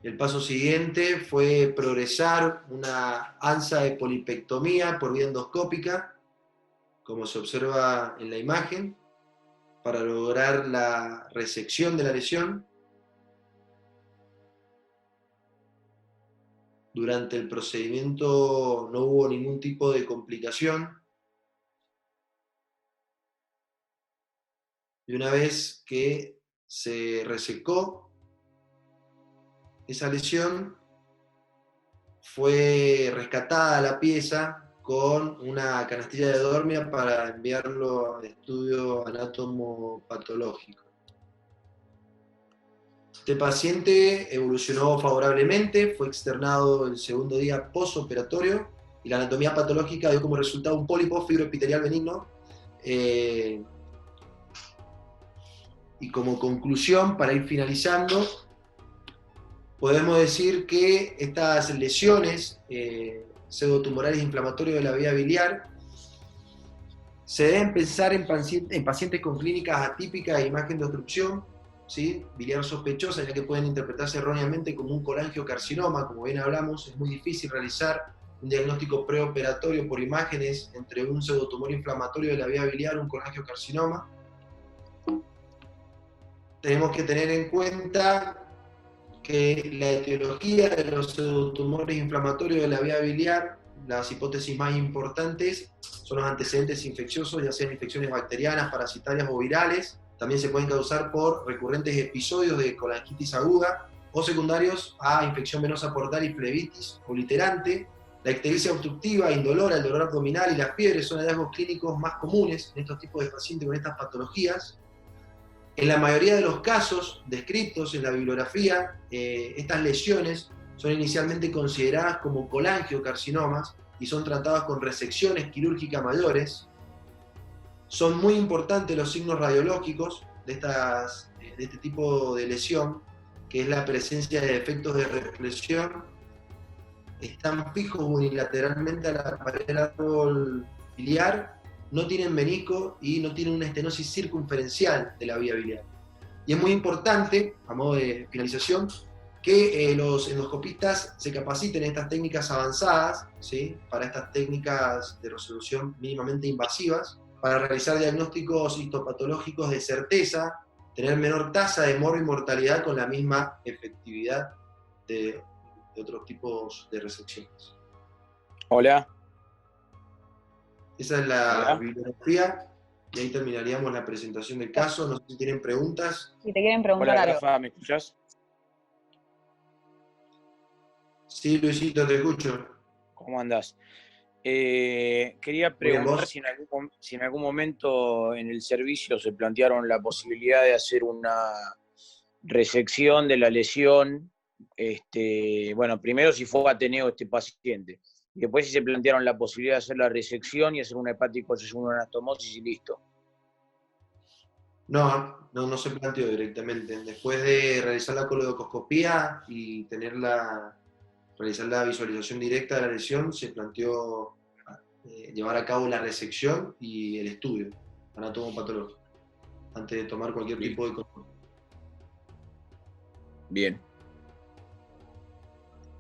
S5: El paso siguiente fue progresar una ansa de polipectomía por vía endoscópica, como se observa en la imagen, para lograr la resección de la lesión. Durante el procedimiento no hubo ningún tipo de complicación. Y una vez que se resecó esa lesión, fue rescatada la pieza con una canastilla de dormia para enviarlo al estudio anatomopatológico. Este paciente evolucionó favorablemente, fue externado el segundo día postoperatorio y la anatomía patológica dio como resultado un pólipo fibroepitelial benigno. Y como conclusión, para ir finalizando, podemos decir que estas lesiones pseudotumorales inflamatorias de la vía biliar se deben pensar en pacientes con clínicas atípicas de imagen de obstrucción, ¿sí? Biliar sospechosa, ya que pueden interpretarse erróneamente como un colangiocarcinoma. Como bien hablamos, es muy difícil realizar un diagnóstico preoperatorio por imágenes entre un pseudotumor inflamatorio de la vía biliar y un colangiocarcinoma. Tenemos que tener en cuenta que la etiología de los pseudotumores inflamatorios de la vía biliar, las hipótesis más importantes son los antecedentes infecciosos, ya sean infecciones bacterianas, parasitarias o virales. También se pueden causar por recurrentes episodios de colangitis aguda o secundarios a infección venosa portal y flebitis obliterante. La ictericia obstructiva, indolora, el dolor abdominal y las fiebres son hallazgos clínicos más comunes en estos tipos de pacientes con estas patologías. En la mayoría de los casos descritos en la bibliografía, estas lesiones son inicialmente consideradas como colangiocarcinomas y son tratadas con resecciones quirúrgicas mayores. Son muy importantes los signos radiológicos de este tipo de lesión, que es la presencia de efectos de represión. Están fijos unilateralmente a la pared del árbol biliar, no tienen menisco y no tienen una estenosis circunferencial de la vía biliar. Y es muy importante, a modo de finalización, que los endoscopistas se capaciten en estas técnicas avanzadas, ¿sí? Para estas técnicas de resolución mínimamente invasivas, para realizar diagnósticos histopatológicos de certeza, tener menor tasa de morbo y mortalidad con la misma efectividad de otros tipos de resecciones.
S7: Hola.
S5: Esa es la bibliografía y ahí terminaríamos la presentación del caso. No sé si tienen preguntas.
S2: Si te quieren preguntar
S7: Hola,
S2: algo.
S7: Rafa, ¿me escuchás?
S5: Sí, Luisito, te escucho.
S7: ¿Cómo andás? Quería preguntar si en algún momento en el servicio se plantearon la posibilidad de hacer una resección de la lesión. Bueno, primero si fue ateneo este paciente. Y después si se plantearon la posibilidad de hacer la resección y hacer una hepático-C1 una anastomosis y listo.
S5: No se planteó directamente. Después de realizar la coledocoscopía y realizar la visualización directa de la lesión, se planteó llevar a cabo la resección y el estudio anatomopatológico antes de tomar cualquier tipo de control.
S7: Bien.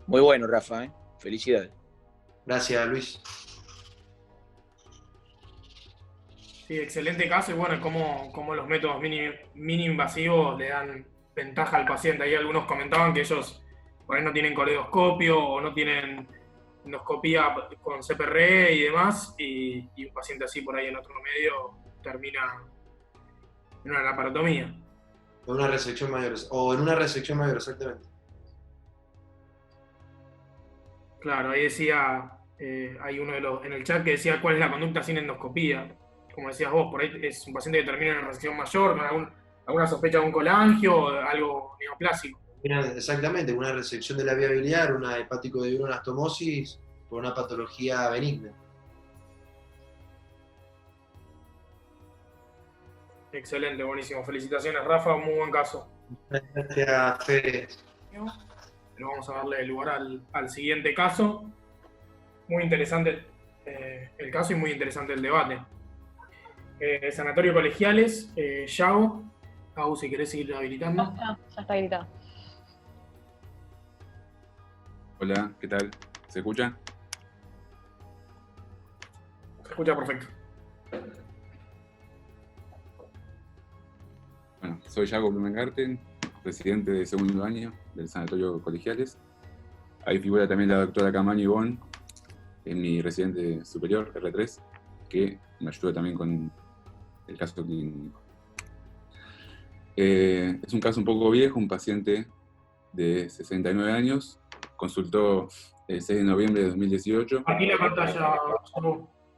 S7: Muy bueno, Rafa, felicidades.
S5: Gracias, Luis.
S1: Sí, excelente caso y bueno, como los métodos mini invasivos le dan ventaja al paciente. Ahí algunos comentaban que ellos por ahí no tienen coledoscopio o no tienen endoscopía con CPR y demás, y un paciente así por ahí en otro medio termina en una laparotomía.
S5: En una resección mayor, exactamente.
S1: Claro, ahí decía, hay uno en el chat que decía cuál es la conducta sin endoscopía. Como decías vos, por ahí es un paciente que termina en una resección mayor, con alguna sospecha de un colangio o algo neoplásico.
S5: Exactamente, una resección de la vía biliar, una hepático de anastomosis por una patología benigna.
S1: Excelente, buenísimo. Felicitaciones, Rafa, muy buen caso.
S5: Gracias, Fede.
S1: Pero vamos a darle lugar al siguiente caso. Muy interesante el caso y muy interesante el debate. Sanatorio Colegiales, Yago. Yago, si querés seguir habilitando.
S2: Ya está habilitado.
S8: Hola, ¿qué tal? ¿Se escucha?
S1: Se escucha perfecto.
S8: Bueno, soy Yago Blumengarten, residente de segundo año del Sanatorio Colegiales. Ahí figura también la doctora Camaño Ivonne, que es mi residente superior, R3, que me ayuda también con el caso clínico. Es un caso un poco viejo, un paciente de 69 años, consultó el 6 de noviembre de 2018.
S1: Aquí la pantalla,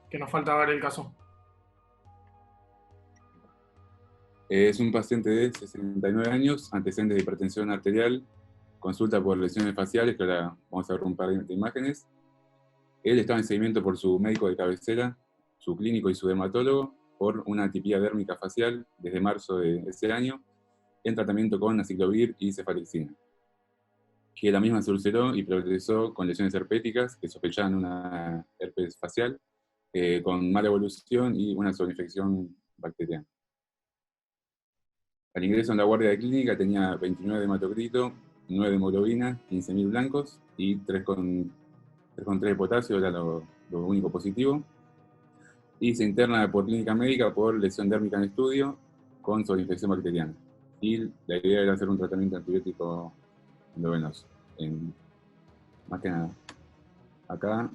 S1: que nos falta ver el caso.
S8: Es un paciente de 69 años, antecedentes de hipertensión arterial, consulta por lesiones faciales, que ahora vamos a ver un par de imágenes. Él estaba en seguimiento por su médico de cabecera, su clínico y su dermatólogo, por una atipía dérmica facial desde marzo de ese año, en tratamiento con aciclovir y cefalexina, que la misma se ulceró y progresó con lesiones herpéticas que sospechaban una herpes facial, con mala evolución y una sobreinfección bacteriana. Al ingreso en la guardia de clínica tenía 29 de hematocrito, 9 de hemoglobina, 15.000 blancos y 3,3 de potasio, era lo único positivo. Y se interna por clínica médica por lesión dérmica en estudio con sobreinfección bacteriana. Y la idea era hacer un tratamiento antibiótico endovenoso. Más que nada, acá,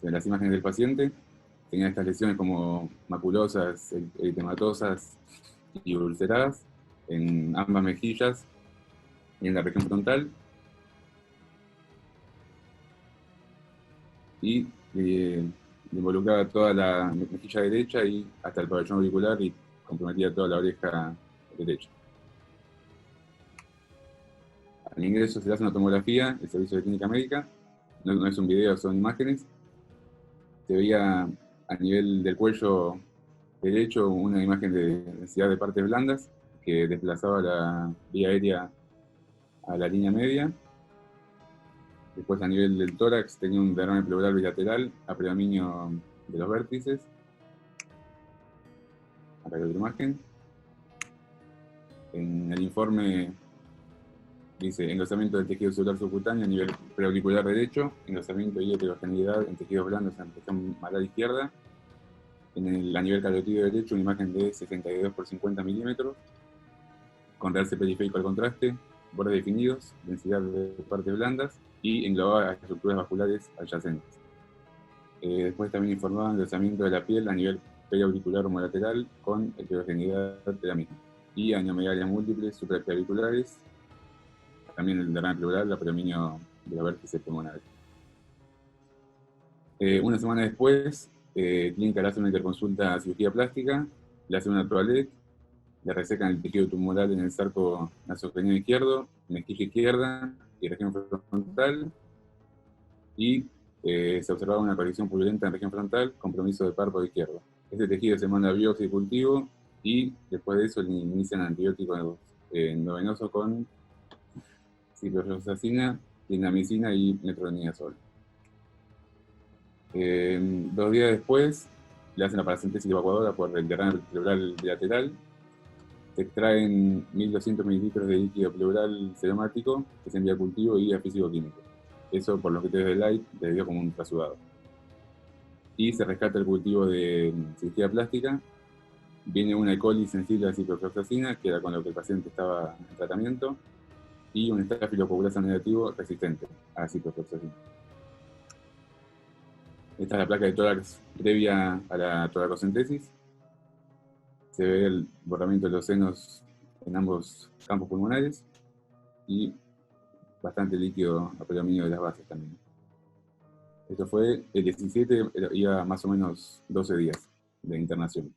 S8: en las imágenes del paciente, tenía estas lesiones como maculosas, eritematosas y ulceradas en ambas mejillas y en la región frontal. Y involucraba toda la mejilla derecha y hasta el pabellón auricular y comprometía toda la oreja derecha. Al ingreso se le hace una tomografía, el servicio de clínica médica, no es un video, son imágenes. Se veía a nivel del cuello derecho una imagen de densidad de partes blandas que desplazaba la vía aérea a la línea media. Después a nivel del tórax tenía un derrame pleural bilateral a predominio de los vértices. Acá hay otra imagen. En el informe dice engrosamiento del tejido celular subcutáneo a nivel preauricular derecho, engrosamiento y heterogeneidad en tejidos blandos en la región malar izquierda. A nivel carotidio derecho, una imagen de 62 por 50 milímetros, con realce periférico al contraste, bordes definidos, densidad de partes blandas y englobaba a estructuras vasculares adyacentes. Después también informaba engrosamiento de la piel a nivel periauricular homolateral con heterogeneidad de la misma. Y anomalias múltiples suprapreauriculares, también el derrame pleural a predominio de los vértices pulmonares. Una semana después, clínica le hace una interconsulta a cirugía plástica, le hace una toilette, le resecan el tejido tumoral en el sarco nasocraniano izquierdo, mejilla izquierda y región frontal, y se observaba una corrección purulenta en región frontal, compromiso de párpado izquierdo. Este tejido se manda a biopsia y cultivo, y después de eso le inician antibióticos endovenosos con ciprofloxacina, clindamicina y metronidazol. 2 días después le hacen la paracentesis evacuadora por el derrame pleural bilateral. Se extraen 1.200 mililitros de líquido pleural seromático que se envía a cultivo y a físico-químico. Eso, por los criterios de Light, le dio como un trasudado. Y se rescata el cultivo de cirugía plástica. Viene una E. coli sensible a ciprofloxacina, que era con lo que el paciente estaba en tratamiento, y un estafilococculasa negativo resistente a ciprofloxacina. Esta es la placa de tórax previa a la toracocentesis. Se ve el borramiento de los senos en ambos campos pulmonares y bastante líquido a predominio de las bases también. Esto fue el 17, iba más o menos 12 días de internación.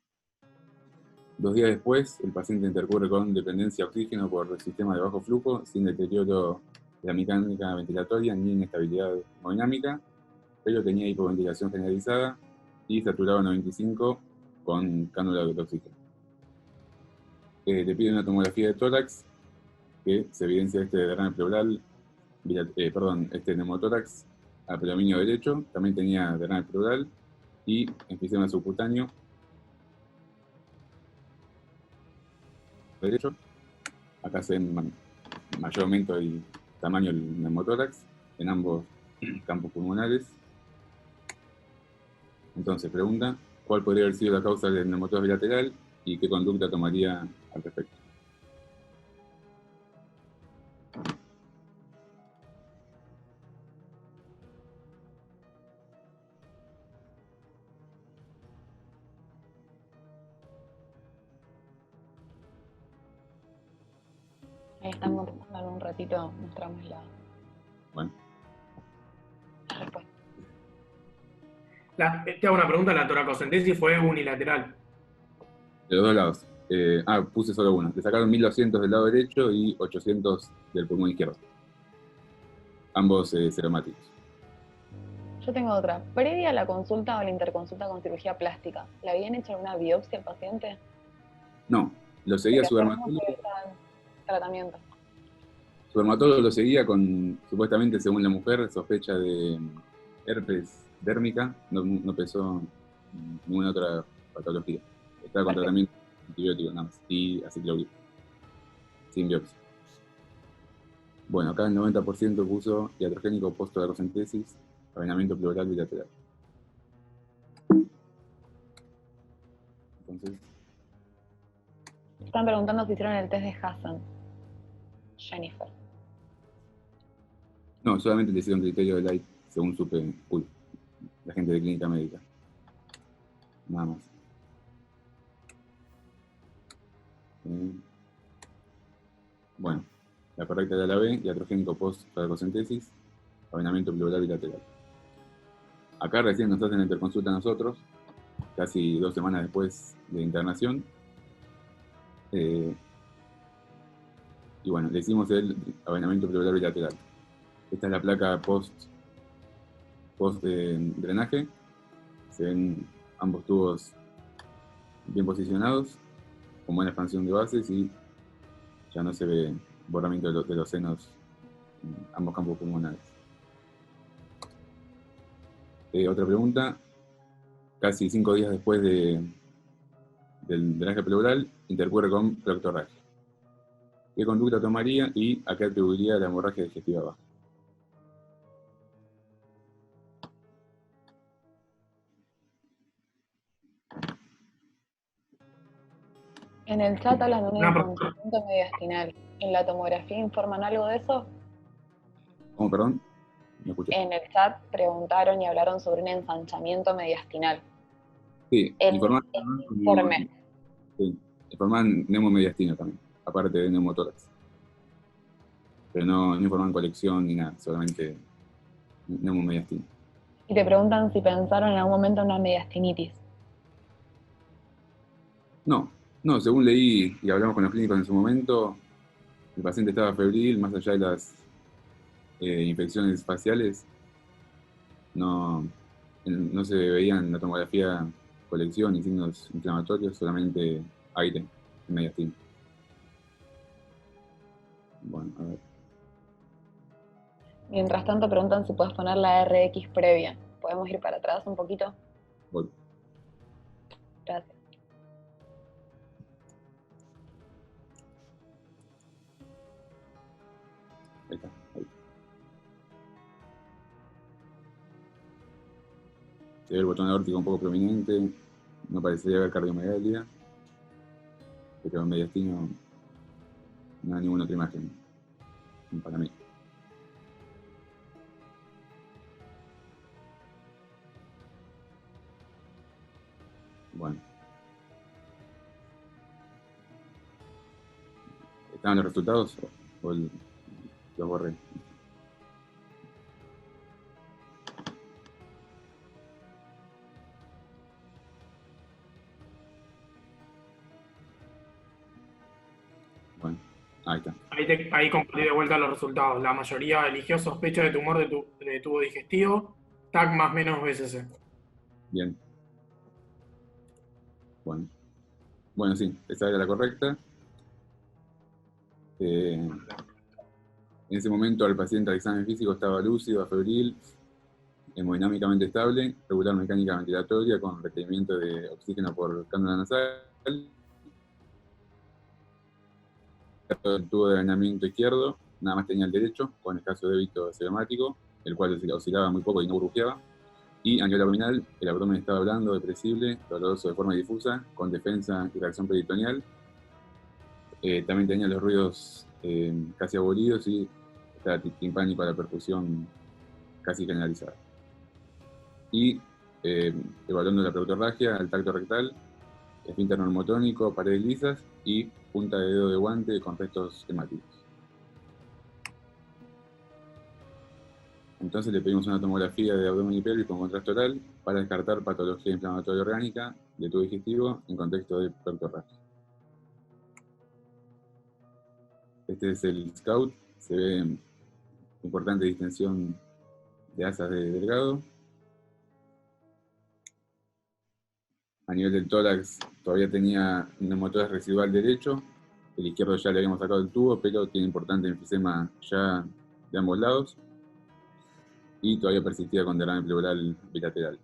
S8: 2 días después, el paciente intercurre con dependencia a oxígeno por el sistema de bajo flujo, sin deterioro de la mecánica ventilatoria ni inestabilidad hemodinámica, pero tenía hipoventilación generalizada y saturado 95 con cánula de oxígeno. Le pide una tomografía de tórax, que se evidencia este derrame pleural, este neumotórax a predominio derecho, también tenía derrame pleural y enfisema subcutáneo derecho. Acá se ve mayor aumento del tamaño del neumotórax en ambos campos pulmonares. Entonces pregunta, ¿cuál podría haber sido la causa del neumotórax bilateral y qué conducta tomaría al respecto?
S2: Ahí están contestando en un ratito, mostramos la
S8: Bueno,
S2: respuesta.
S1: Te hago una pregunta, la toracocentesis fue unilateral.
S8: de los dos lados. Puse solo uno. Le sacaron 1200 del lado derecho y 800 del pulmón izquierdo. Ambos seromáticos.
S2: Yo tengo otra. Previa a la consulta o la interconsulta con cirugía plástica, ¿le habían hecho alguna biopsia al paciente?
S8: No, lo seguía
S2: Porque
S8: su
S2: sabemos
S8: dermatólogo.
S2: que está en tratamiento.
S8: Su dermatólogo lo seguía con, supuestamente, según la mujer, sospecha de herpes dérmica. No pesó ninguna otra patología. Estaba con
S2: Perfecto.
S8: tratamiento antibiótico nada más. Y aciclovir. Sin biopsia. Bueno, acá el 90% puso iatrogénico post-toracocentesis, avenamiento pleural bilateral. Entonces,
S2: Están preguntando si hicieron el test de Hassan. Jennifer.
S8: no, solamente le hicieron criterio de Light, según supe, la gente de clínica médica. Nada más. Bueno, la correcta era la B, iatrogénico post-toracocentesis, avenamiento pleural bilateral. Acá recién nos hacen la interconsulta a nosotros, casi 2 semanas después de internación. Y bueno, le hicimos el avenamiento pleural bilateral. Esta es la placa post-drenaje. Se ven ambos tubos bien posicionados, con buena expansión de bases y ya no se ve borramiento de los senos en ambos campos pulmonares. Otra pregunta. Casi 5 días después del drenaje pleural, intercurre con proctorragia. ¿Qué conducta tomaría y a qué atribuiría la hemorragia digestiva baja?
S2: En el chat hablan de un
S1: No,
S2: ensanchamiento mediastinal. ¿En la tomografía informan algo de eso?
S8: ¿Cómo, perdón? No escuché.
S2: En el chat preguntaron y hablaron sobre un ensanchamiento mediastinal.
S8: Sí,
S2: El
S8: informaban
S2: informe.
S8: sí, informaban neumomediastino también, aparte de neumotórax. Pero no informaban colección ni nada, solamente neumomediastino.
S2: Y te preguntan si pensaron en algún momento en una mediastinitis.
S8: No, según leí y hablamos con los clínicos en su momento, el paciente estaba febril, más allá de las infecciones faciales, no se veía en la tomografía colección ni signos inflamatorios, solamente aire en mediastino. Bueno, a ver.
S2: Mientras tanto preguntan si puedes poner la RX previa. ¿Podemos ir para atrás un poquito?
S8: Voy.
S2: Gracias.
S8: Ahí está. Ahí. Se ve el botón aórtico un poco prominente, no parecería haber cardiomegalia, pero en mediastino no hay ninguna otra imagen para mí. Bueno. ¿Estaban los resultados o los borré? Bueno, ahí está.
S1: Ahí compartí de vuelta los resultados. La mayoría eligió sospecha de tumor de tubo digestivo, TAC más menos BCC.
S8: Bien. Bueno, sí, esa era la correcta. En ese momento el paciente al examen físico estaba lúcido, febril, hemodinámicamente estable, regular mecánica ventilatoria con requerimiento de oxígeno por cánula nasal, el tubo de drenamiento izquierdo, nada más tenía el derecho, con escaso débito seromático, el cual oscilaba muy poco y no burbujeaba, y a nivel abdominal, el abdomen estaba blando, depresible, doloroso de forma difusa, con defensa y reacción peritoneal. También tenía los ruidos casi abolidos y estaba timpánico a la perfusión casi generalizada. Y evaluando la proctorragia, el tacto rectal, esfínter normotónico, paredes lisas y punta de dedo de guante con restos hemáticos. Entonces le pedimos una tomografía de abdomen y pelvis con contraste oral para descartar patología inflamatoria orgánica de tubo digestivo en contexto de proctorragia. Este es el SCOUT, se ve importante distensión de asas de delgado. A nivel del tórax todavía tenía un neumotórax residual derecho, el izquierdo ya le habíamos sacado el tubo, pero tiene importante enfisema ya de ambos lados, y todavía persistía con derrame pleural bilateral.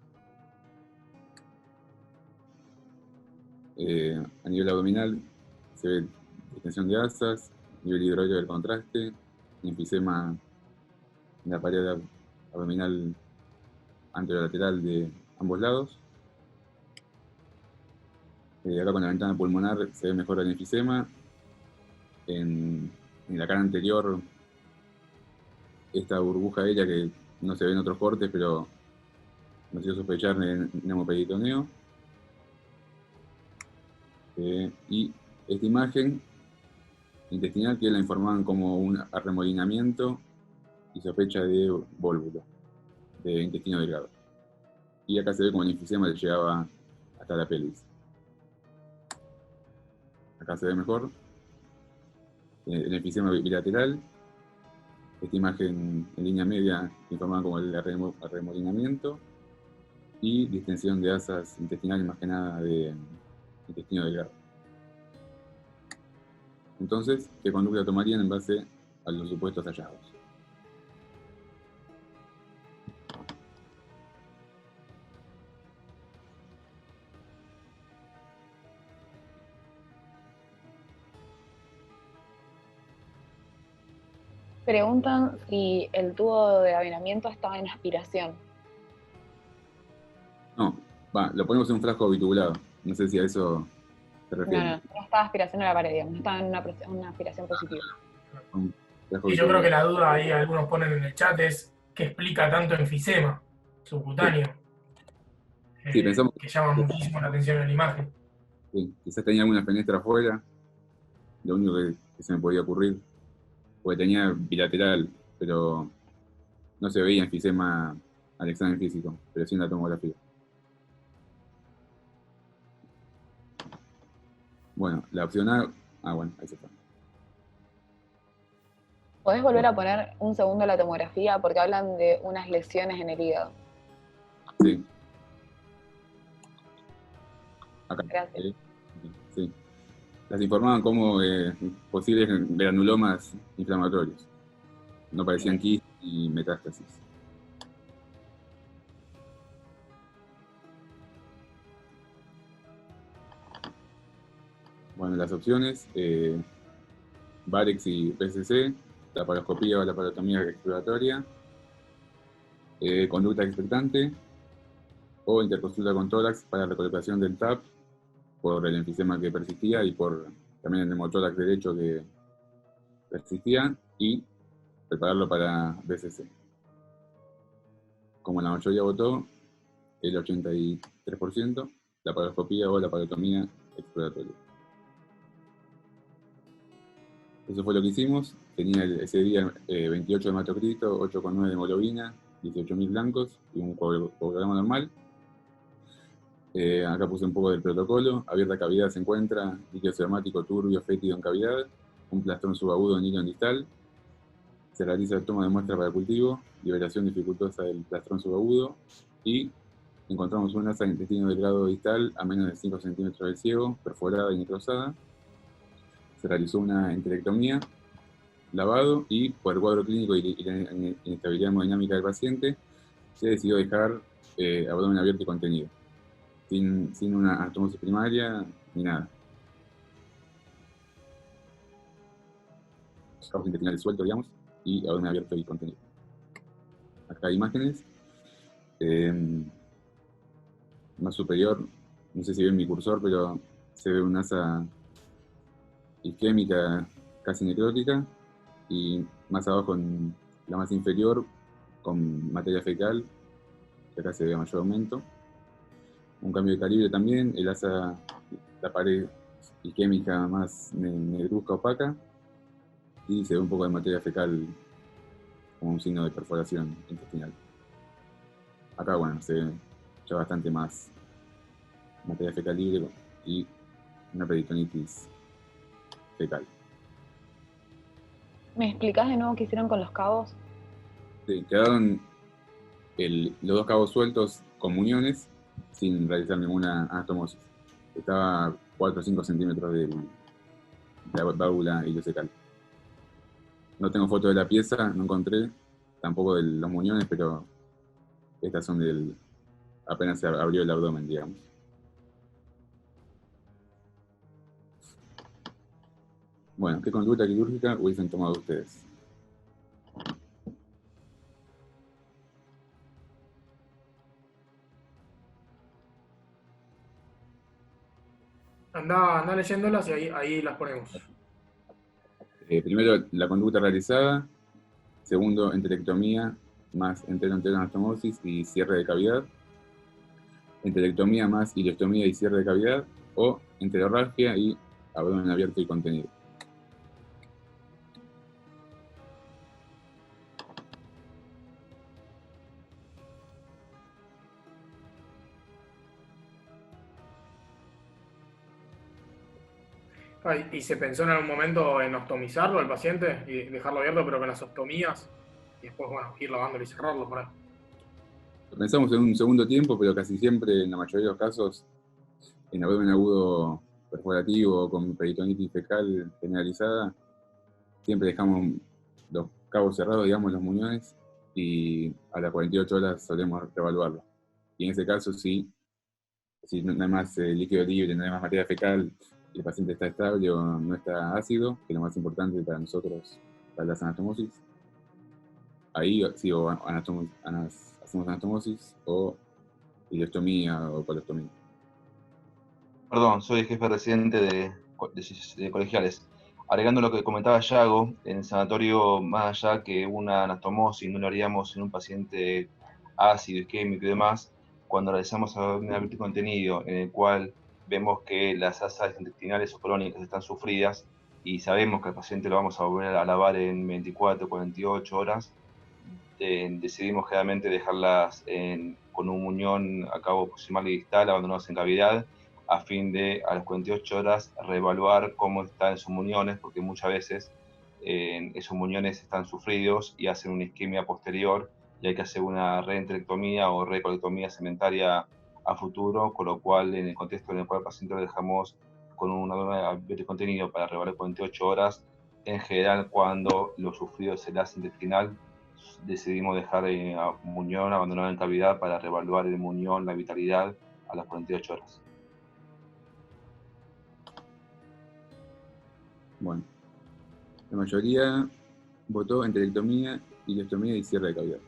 S8: A nivel abdominal se ve distensión de asas, nivel hidroide del contraste, enfisema en la pared abdominal anterolateral de ambos lados. Acá con la ventana pulmonar se ve mejor el enfisema. En la cara anterior, esta burbuja aérea que no se ve en otros cortes, pero nos hizo sospechar en neumoperitoneo. Y esta imagen intestinal que la informaban como un arremolinamiento y sospecha de vólvulo, de intestino delgado. Y acá se ve como el enfisema que llegaba hasta la pelvis. Acá se ve mejor el enfisema bilateral. Esta imagen en línea media informada como el arremolinamiento y distensión de asas intestinales, más que nada de intestino delgado. Entonces, ¿qué conducta tomarían en base a los supuestos hallazgos?
S2: Preguntan si el tubo de avinamiento estaba en aspiración.
S8: No, lo ponemos en un frasco bitubulado. No sé si a eso se refiere.
S2: No estaba aspiración a la pared, digamos, no estaba en una aspiración positiva.
S1: Y yo creo que la duda ahí algunos ponen en el chat es ¿qué explica tanto enfisema subcutáneo?
S8: Sí, pensamos
S1: que llama muchísimo la atención en la imagen.
S8: Sí, quizás tenía alguna fenestra afuera, lo único que se me podía ocurrir, porque tenía bilateral, pero no se veía enfisema al examen físico, pero sí en la tomografía. Bueno, la opción A, bueno, ahí se está.
S2: ¿Podés volver a poner un segundo la tomografía? Porque hablan de unas lesiones en el hígado.
S8: Sí. Acá.
S2: Gracias.
S8: Sí. Las informaban como posibles granulomas inflamatorios. No parecían quistes y metástasis. Bueno, las opciones, Varex y PCC, laparoscopía o laparotomía exploratoria, conducta expectante o interconsulta con tórax para recolocación del TAP por el enfisema que persistía y por también el neumotórax derecho que persistía, y prepararlo para BCC. Como la mayoría votó, el 83%, laparoscopía o laparotomía exploratoria. Eso fue lo que hicimos. Tenía ese día 28 de hematocrito, 8,9 de hemoglobina, 18.000 blancos y un coagulograma normal. Acá puse un poco del protocolo. Abierta cavidad se encuentra líquido plasmático turbio fétido en cavidad, un plastrón subagudo en hilo distal. Se realiza el toma de muestra para cultivo, liberación dificultosa del plastrón subagudo, y encontramos una asa de intestino delgado distal a menos de 5 centímetros del ciego, perforada y necrosada. Se realizó una enterectomía, lavado, y por el cuadro clínico y la inestabilidad hemodinámica del paciente, se decidió dejar abdomen abierto y contenido, sin una anastomosis primaria ni nada. Caos intestinal suelto, digamos, y abdomen abierto y contenido. Acá hay imágenes. Más superior, no sé si ven mi cursor, pero se ve una asa isquémica casi necrótica, y más abajo en la más inferior con materia fecal, que acá se ve a mayor aumento. Un cambio de calibre también, el asa, la pared isquémica más negruzca, opaca, y se ve un poco de materia fecal como un signo de perforación intestinal. Acá, bueno, se ve ya bastante más materia fecal libre y una peritonitis fecal.
S2: ¿Me explicás de nuevo qué hicieron con los cabos?
S8: Sí, quedaron los 2 cabos sueltos con muñones sin realizar ninguna anastomosis. Estaba a 4 o 5 centímetros de la válvula ileocecal. No tengo foto de la pieza, no encontré, tampoco de los muñones, pero estas son apenas se abrió el abdomen, digamos. Bueno, ¿qué conducta quirúrgica hubiesen tomado ustedes?
S1: Andá leyéndolas y ahí las ponemos.
S8: Primero, la conducta realizada. Segundo, enterectomía más entero-anastomosis y cierre de cavidad. Enterectomía más ileostomía y cierre de cavidad. O enterorragia y abdomen abierto y contenido.
S1: ¿Y se pensó en algún momento en ostomizarlo al paciente y dejarlo abierto, pero con las ostomías? Y después, bueno, ir lavándolo y cerrarlo por ahí.
S8: Lo pensamos en un segundo tiempo, pero casi siempre, en la mayoría de los casos, en abdomen agudo perforativo con peritonitis fecal generalizada, siempre dejamos los cabos cerrados, digamos, los muñones, y a las 48 horas solemos reevaluarlo. Y en ese caso, si no hay más líquido libre, no hay más materia fecal, y el paciente está estable o no está ácido, que es lo más importante para nosotros, para las anastomosis, ahí sí o hacemos anastomosis o ileostomía o colostomía.
S9: Perdón, soy el jefe residente de colegiales. Agregando lo que comentaba Yago, en el sanatorio, más allá que una anastomosis no lo haríamos en un paciente ácido, isquémico y demás, cuando realizamos un abierto contenido en el cual vemos que las asas intestinales o crónicas están sufridas y sabemos que al paciente lo vamos a volver a lavar en 24 o 48 horas, decidimos generalmente dejarlas con un muñón a cabo proximal y distal, abandonados en cavidad, a fin de a las 48 horas reevaluar cómo están sus muñones, porque muchas veces esos muñones están sufridos y hacen una isquemia posterior y hay que hacer una reenterectomía o recolectomía cementaria a futuro, con lo cual en el contexto en el cual el paciente lo dejamos con una abierto de contenido para reevaluar 48 horas, en general cuando lo sufrido es el asa intestinal, decidimos dejar un muñón abandonado en cavidad para reevaluar el muñón, la vitalidad a las 48 horas.
S8: Bueno, la mayoría votó enterectomía, ileostomía y cierre de cavidad.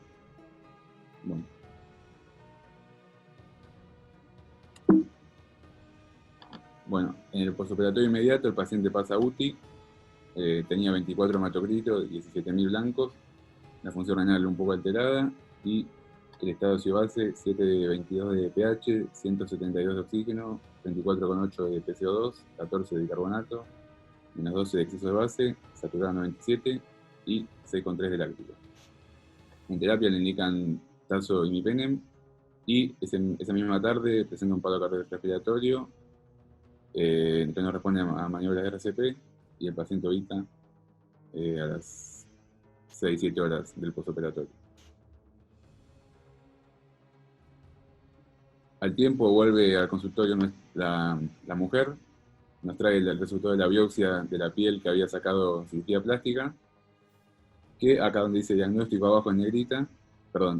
S8: Bueno, en el postoperatorio inmediato el paciente pasa a UTI, tenía 24 hematocritos, 17.000 blancos, la función renal un poco alterada y el estado base 7,22 de pH, 172 de oxígeno, 24,8 de PCO2, 14 de bicarbonato, menos 12 de exceso de base, saturado 97 y 6,3 de láctico. En terapia le indican tazo imipenem y esa misma tarde presenta un paro cardiorrespiratorio que no responde a maniobras de RCP y el paciente evita a las 6-7 horas del postoperatorio. Al tiempo vuelve al consultorio la mujer, nos trae el resultado de la biopsia de la piel que había sacado cirugía plástica, que acá donde dice diagnóstico abajo en negrita,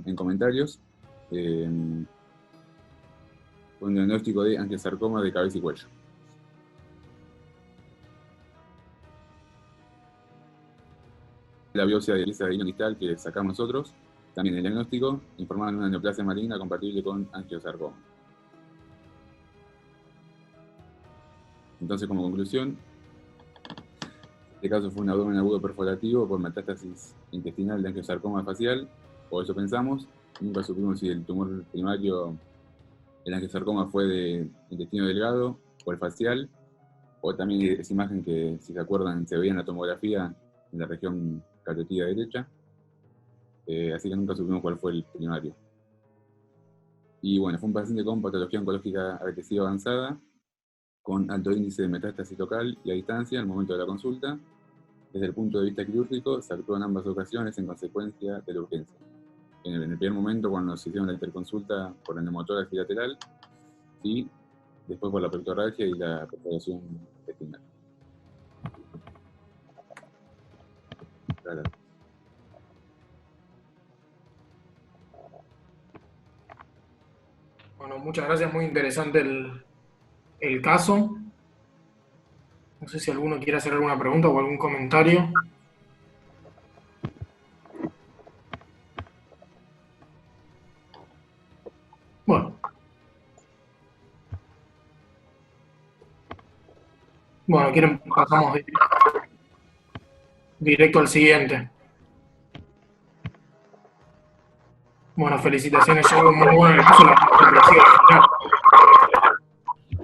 S8: en comentarios, un diagnóstico de angiosarcoma de cabeza y cuello. La biopsia de lisa de hilo distal que sacamos nosotros, también el diagnóstico, informaban una neoplasia maligna compatible con angiosarcoma. Entonces, como conclusión, este caso fue un abdomen agudo perforativo por metástasis intestinal de angiosarcoma facial, o eso pensamos. Nunca supimos si el tumor primario, el angiosarcoma, fue de intestino delgado o el facial, o también esa imagen que, si se acuerdan, se veía en la tomografía en la región carotídea derecha. así que nunca supimos cuál fue el primario. Y bueno, fue un paciente con patología oncológica agresiva avanzada, con alto índice de metástasis local y a distancia al momento de la consulta. Desde el punto de vista quirúrgico, se actuó en ambas ocasiones en consecuencia de la urgencia. En el primer momento, cuando nos hicieron la interconsulta por el neumotórax bilateral, y después por la pectoralgia y la perforación intestinal. Claro.
S1: Bueno, muchas gracias, muy interesante el caso. No sé si alguno quiere hacer alguna pregunta o algún comentario. Bueno, quieren pasamos directo al siguiente. Bueno, felicitaciones, Yago, muy bueno el caso, la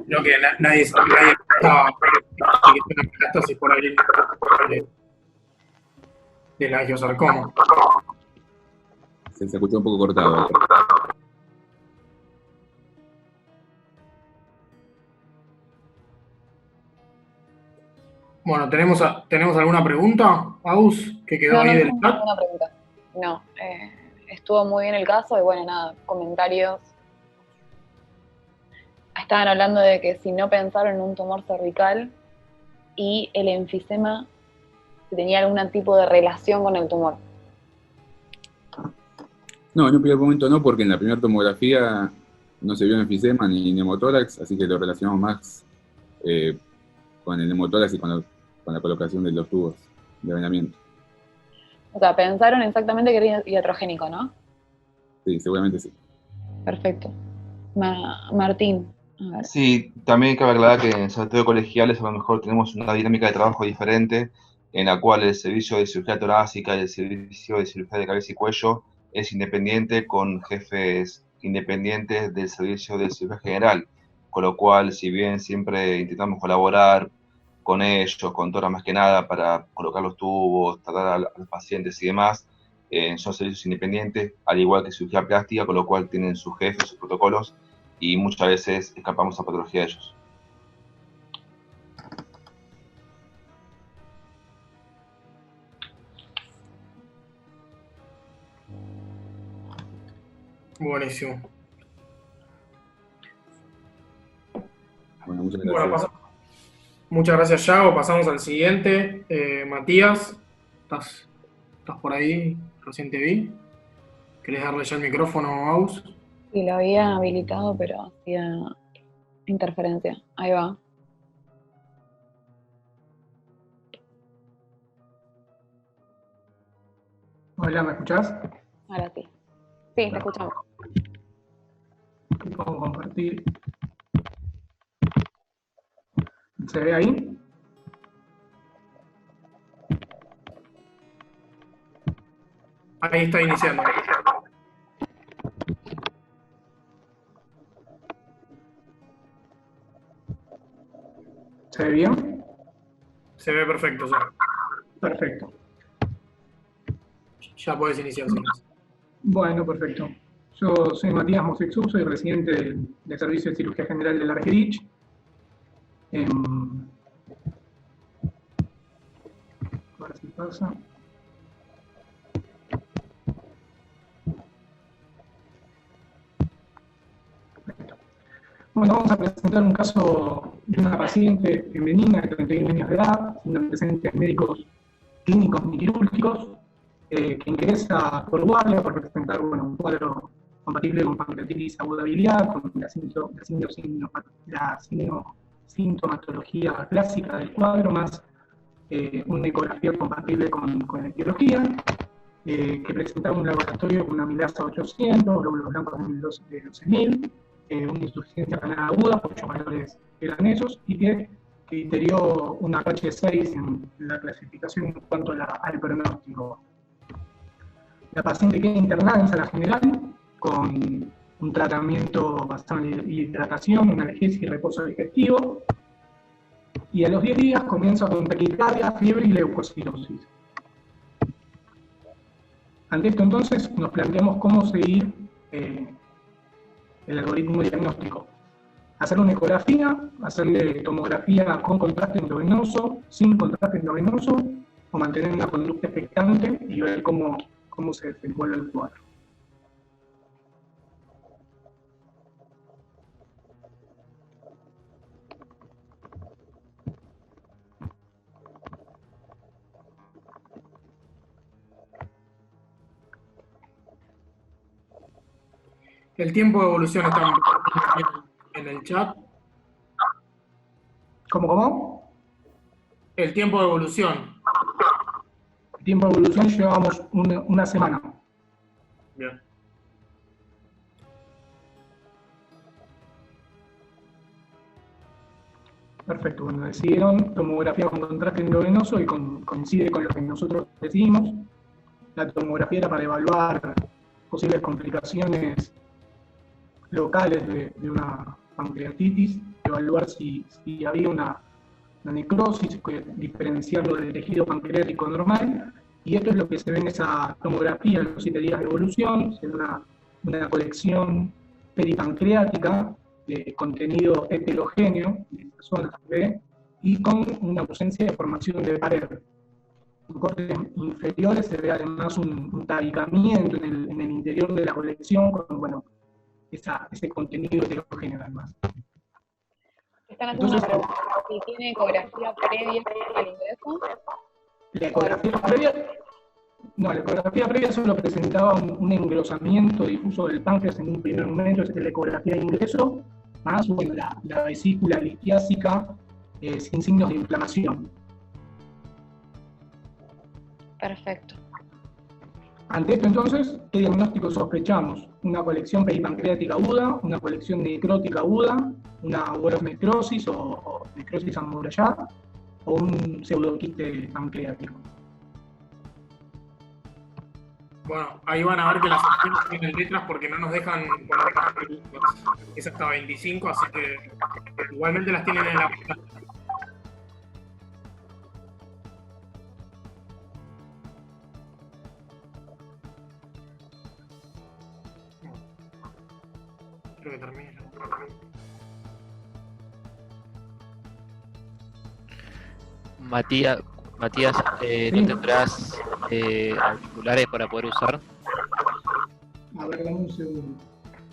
S1: creo que nadie estaba en metástasis por ahí del angiosarcoma.
S8: Se escuchó un poco cortado.
S1: Bueno, ¿tenemos alguna pregunta, Aus, que quedó ahí del chat?
S2: No, pregunta. No, estuvo muy bien el caso y bueno, nada, comentarios. Estaban hablando de que si no pensaron en un tumor cervical y el enfisema, si tenía algún tipo de relación con el tumor.
S8: No, en un primer momento no, porque en la primera tomografía no se vio enfisema ni neumotórax, así que lo relacionamos más con el neumotórax y con la colocación de los tubos de venamiento.
S2: O sea, pensaron exactamente que era iatrogénico, ¿no?
S8: Sí, seguramente sí.
S2: Perfecto. Martín. A ver.
S9: Sí, también cabe aclarar que en sanatorio colegiales a lo mejor tenemos una dinámica de trabajo diferente, en la cual el servicio de cirugía torácica y el servicio de cirugía de cabeza y cuello es independiente, con jefes independientes del servicio de cirugía general, con lo cual, si bien siempre intentamos colaborar con ellos, con Tora más que nada, para colocar los tubos, tratar a los pacientes y demás, son servicios independientes, al igual que cirugía plástica, con lo cual tienen sus jefes, sus protocolos, y muchas veces escapamos a patología de ellos.
S1: Buenísimo.
S8: Bueno, muchas gracias.
S1: Bueno, muchas gracias, Yago. Pasamos al siguiente. Matías, ¿estás por ahí? Recién te vi. ¿Querés darle ya el micrófono a Aus?
S2: Sí, lo había habilitado, pero hacía interferencia. Ahí va.
S1: Hola, ¿me escuchás?
S2: Ahora sí. Sí, te escuchamos.
S1: Puedo compartir. ¿Se ve ahí? Ahí está iniciando. ¿Se ve bien? Se ve perfecto, ya. Perfecto. Ya puedes iniciar.
S10: Bueno, perfecto. Yo soy Matías Mosexú, soy residente del Servicio de Cirugía General de la Argerich. A ver si pasa. Bueno, vamos a presentar un caso de una paciente femenina de 31 años de edad, sin antecedentes médicos clínicos ni quirúrgicos, que ingresa por guardia por presentar un cuadro compatible con pancreatitis aguda biliar, con la sintomatología clásica del cuadro, más una ecografía compatible con la etiología, que presentaba un laboratorio con una amilasa 800, glóbulos blancos de 12.000, una insuficiencia renal aguda, cuyos valores eran esos, y que criterió una KH6 en la clasificación en cuanto al pronóstico. La paciente queda internada en sala general con un tratamiento basado en hidratación, analgesia y reposo digestivo, y a los 10 días comienza con taquicardia, fiebre y leucocitosis. Ante esto, entonces, nos planteamos cómo seguir el algoritmo diagnóstico. Hacer una ecografía, hacerle tomografía con contraste endovenoso, sin contraste endovenoso, o mantener una conducta expectante y ver cómo se desenvuelve el cuadro.
S1: El tiempo de evolución está en el chat.
S10: ¿Cómo?
S1: El tiempo de evolución.
S10: El tiempo de evolución llevamos una semana.
S1: Bien.
S10: Perfecto, bueno, decidieron tomografía con contraste endovenoso y coincide con lo que nosotros decidimos. La tomografía era para evaluar posibles complicaciones locales de una pancreatitis, evaluar si había una necrosis, diferenciarlo del tejido pancreático normal, y esto es lo que se ve en esa tomografía, en los 7 días de evolución, en una colección peripancreática de contenido heterogéneo de esta zona B, y con una ausencia de formación de pared. En cortes inferiores se ve además un tabicamiento en el interior de la colección, con bueno, ese contenido heterogéneo además.
S2: Están haciendo una pregunta, si tiene ecografía previa al ingreso.
S10: La ecografía previa, no, la ecografía previa solo presentaba un engrosamiento difuso del páncreas en un primer momento, es la ecografía de ingreso, más bueno, la vesícula litiásica sin signos de inflamación.
S2: Perfecto.
S10: Ante esto, entonces, ¿qué diagnóstico sospechamos? Una colección peripancreática aguda, una colección necrótica aguda, una necrosis o necrosis amurallada, o un pseudoquiste pancreático.
S1: Bueno, ahí van a ver que las opciones tienen letras porque no nos dejan poner es hasta 25, así que igualmente las tienen en la pantalla. Creo que termine.
S11: Matías, ¿no tendrás auriculares para poder usar?
S10: A ver, dame un segundo.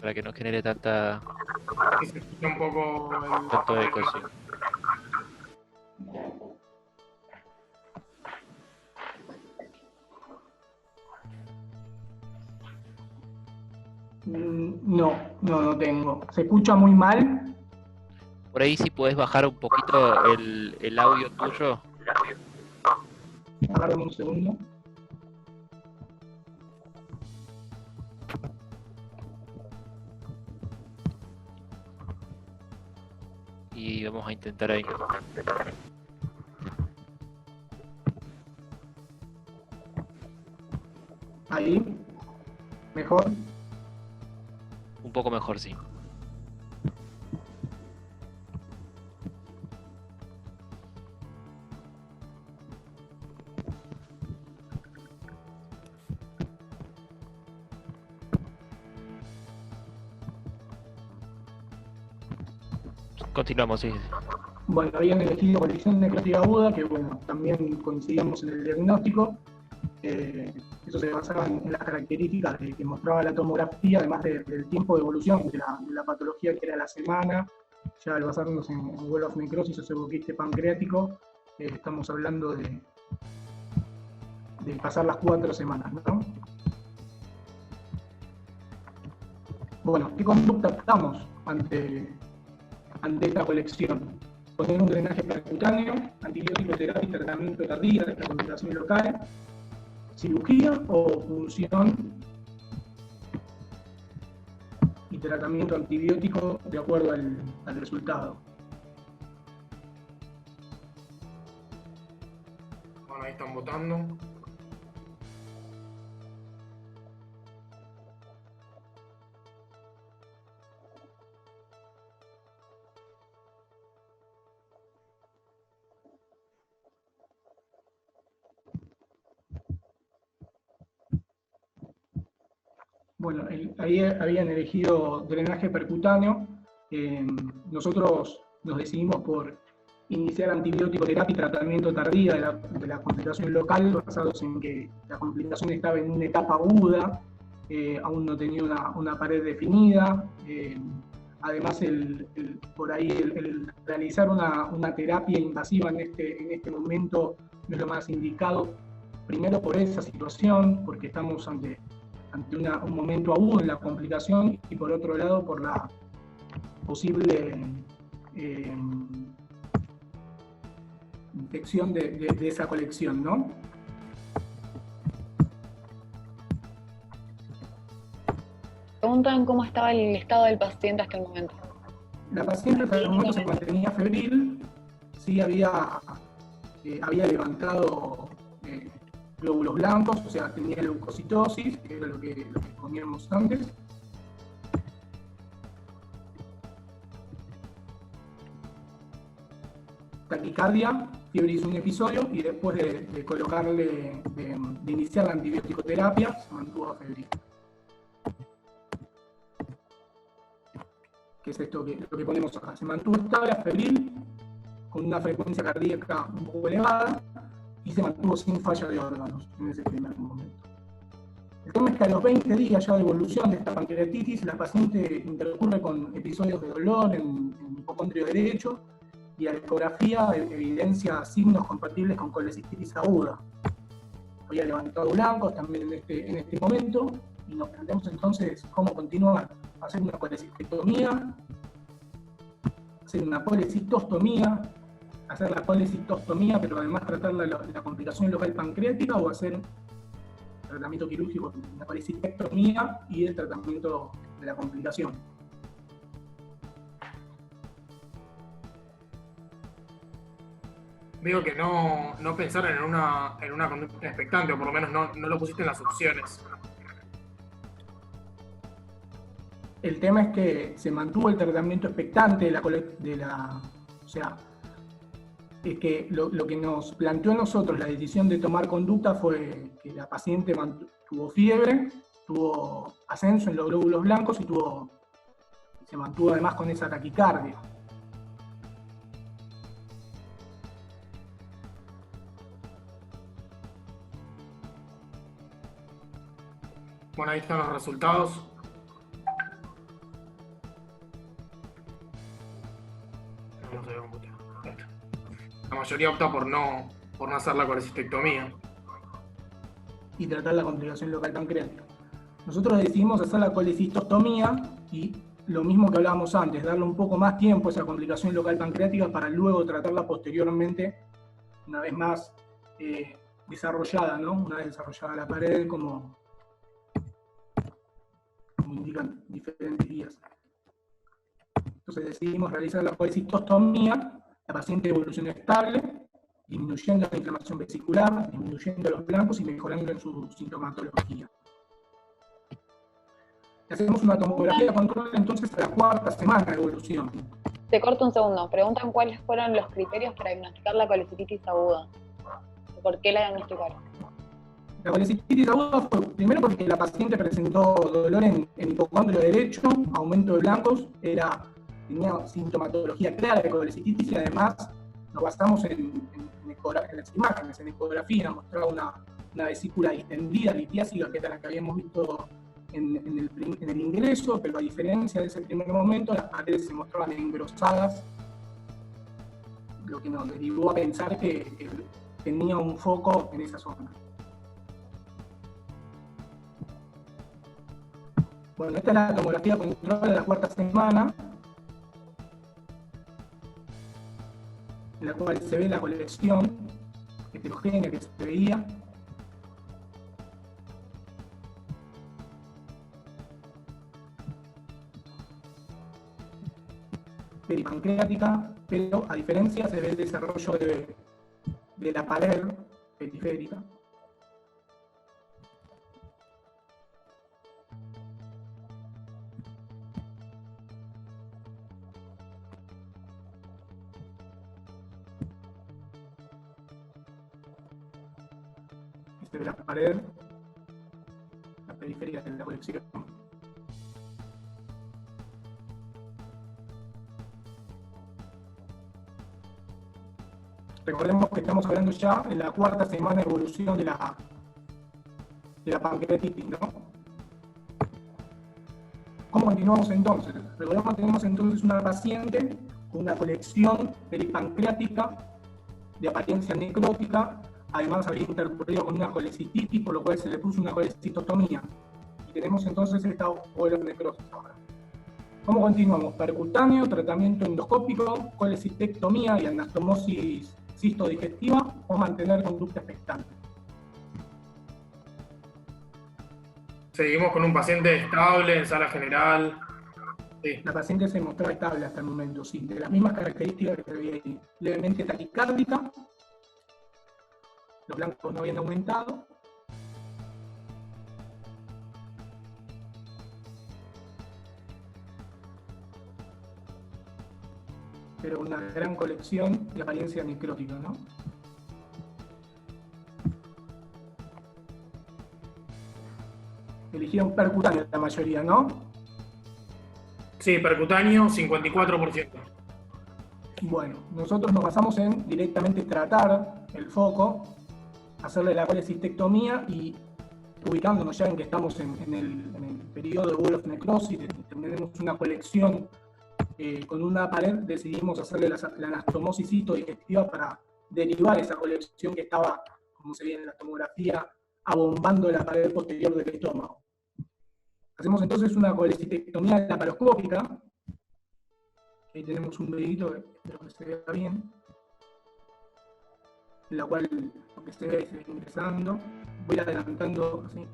S11: Para que no genere tanta...
S1: Que se escucha un poco
S11: tanto eco, sí.
S10: No tengo. ¿Se escucha muy mal?
S11: Por ahí si puedes bajar un poquito el audio tuyo.
S10: Agarrame un segundo.
S11: Y vamos a intentar ahí.
S10: Ahí. ¿Mejor?
S11: Un poco mejor, sí. Continuamos, sí.
S10: Bueno, habían elegido colección necrótica aguda, que bueno, también coincidíamos en el diagnóstico. Eso se basaba en las características que mostraba la tomografía, además del tiempo de evolución de la patología, que era la semana. Ya al basarnos en wall of necrosis o pseudoquiste pancreático, estamos hablando de pasar las 4 semanas, ¿no? Bueno, ¿qué conducta optamos ante esta colección? Poner un drenaje percutáneo, antibiótico, terapia y tratamiento tardío de la complicación local, cirugía o punción y tratamiento antibiótico de acuerdo al resultado.
S1: Bueno, ahí están votando.
S10: Bueno, ahí habían elegido drenaje percutáneo. Nosotros nos decidimos por iniciar antibiótico-terapia y tratamiento tardía de la complicación local, basados en que la complicación estaba en una etapa aguda, aún no tenía una pared definida. Además, por ahí el realizar una terapia invasiva en este momento no es lo más indicado, primero por esa situación, porque estamos ante un momento agudo en la complicación, y por otro lado por la posible infección de esa colección, ¿no?
S2: Preguntan cómo estaba el estado del paciente hasta el momento.
S10: La paciente hasta el momento se mantenía febril, sí había levantado glóbulos blancos, o sea, tenía leucocitosis, que era lo que poníamos antes. Taquicardia, fiebre hizo un episodio, y después de colocarle, de iniciar la antibiótico-terapia, se mantuvo febril. ¿Qué es esto lo que ponemos acá? Se mantuvo estable, febril, con una frecuencia cardíaca un poco elevada, y se mantuvo sin falla de órganos en ese primer momento. El tema es que a los 20 días ya de evolución de esta pancreatitis, la paciente intercurre con episodios de dolor en el hipocondrio derecho, y la ecografía evidencia signos compatibles con colecistitis aguda. Había levantado blancos también en este momento, y nos planteamos entonces cómo continuar: hacer una colecistectomía, hacer una colecistostomía, hacer la colecistostomía, pero además tratar la complicación local pancreática, o hacer tratamiento quirúrgico, la colecistectomía y el tratamiento de la complicación.
S1: Veo que no pensaron en una conducta expectante, o por lo menos no lo pusiste en las opciones.
S10: El tema es que se mantuvo el tratamiento expectante o sea, es que lo que nos planteó a nosotros la decisión de tomar conducta fue que la paciente tuvo fiebre, tuvo ascenso en los glóbulos blancos, y se mantuvo además con esa taquicardia.
S1: Bueno, ahí están los resultados. No se ve computar. La mayoría opta por no hacer la colecistectomía
S10: Y tratar la complicación local pancreática. Nosotros decidimos hacer la colecistostomía, y lo mismo que hablábamos antes, darle un poco más tiempo a esa complicación local pancreática para luego tratarla posteriormente, una vez más desarrollada, ¿no? Una vez desarrollada la pared, como indican diferentes guías. Entonces decidimos realizar la colecistostomía. La paciente evolucionó estable, disminuyendo la inflamación vesicular, disminuyendo los blancos y mejorando en su sintomatología. Hacemos una tomografía de control entonces a la 4ª semana de evolución.
S2: Te corto un segundo. Preguntan cuáles fueron los criterios para diagnosticar la colecistitis aguda. ¿Por qué la diagnosticaron?
S10: La colecistitis aguda fue primero porque la paciente presentó dolor en hipocondrio derecho, aumento de blancos, tenía sintomatología clara de colecistitis, y además nos basamos en las imágenes, en ecografía, mostraba una vesícula distendida, litiásica, que era la que habíamos visto en el ingreso, pero a diferencia de ese primer momento, las paredes se mostraban engrosadas, lo que nos derivó a pensar que tenía un foco en esa zona. Bueno, esta es la tomografía control de la 4ª semana, en la cual se ve la colección heterogénea que se veía. Peripancreática, pero a diferencia se ve el desarrollo de la pared periférica. Esta es la pared, la periferia de la colección. recordemos que estamos hablando ya en la 4ª semana de evolución de la pancreatitis, ¿no? ¿Cómo continuamos entonces? Recordemos que tenemos entonces una paciente con una colección peripancreática de apariencia necrótica, además había intercurrido con una colecititis, por lo cual se le puso una colecitotomía. Y tenemos entonces esta necrosis ahora. ¿Cómo continuamos? Percutáneo, tratamiento endoscópico, colecistectomía y anastomosis cistodigestiva o mantener conducta expectante.
S1: Seguimos con un paciente estable en sala general. Sí.
S10: La paciente se mostraba estable hasta el momento, sí, de las mismas características que se veía ahí. Levemente taquicárdica, los blancos no habían aumentado. Pero una gran colección de apariencia necrótica, ¿no? Eligieron percutáneo la mayoría, ¿no?
S1: Sí, percutáneo, 54%.
S10: Bueno, nosotros nos basamos en directamente tratar el foco, hacerle la colecistectomía y ubicándonos ya en que estamos en el periodo de Wall of Necrosis, tenemos una colección con una pared, decidimos hacerle la anastomosis citodigestiva para derivar esa colección que estaba, como se ve en la tomografía, abombando la pared posterior del estómago. Hacemos entonces una colecistectomía laparoscópica. Ahí tenemos un videito, espero que se vea bien, en la cual lo que se ve ingresando. Voy adelantando así.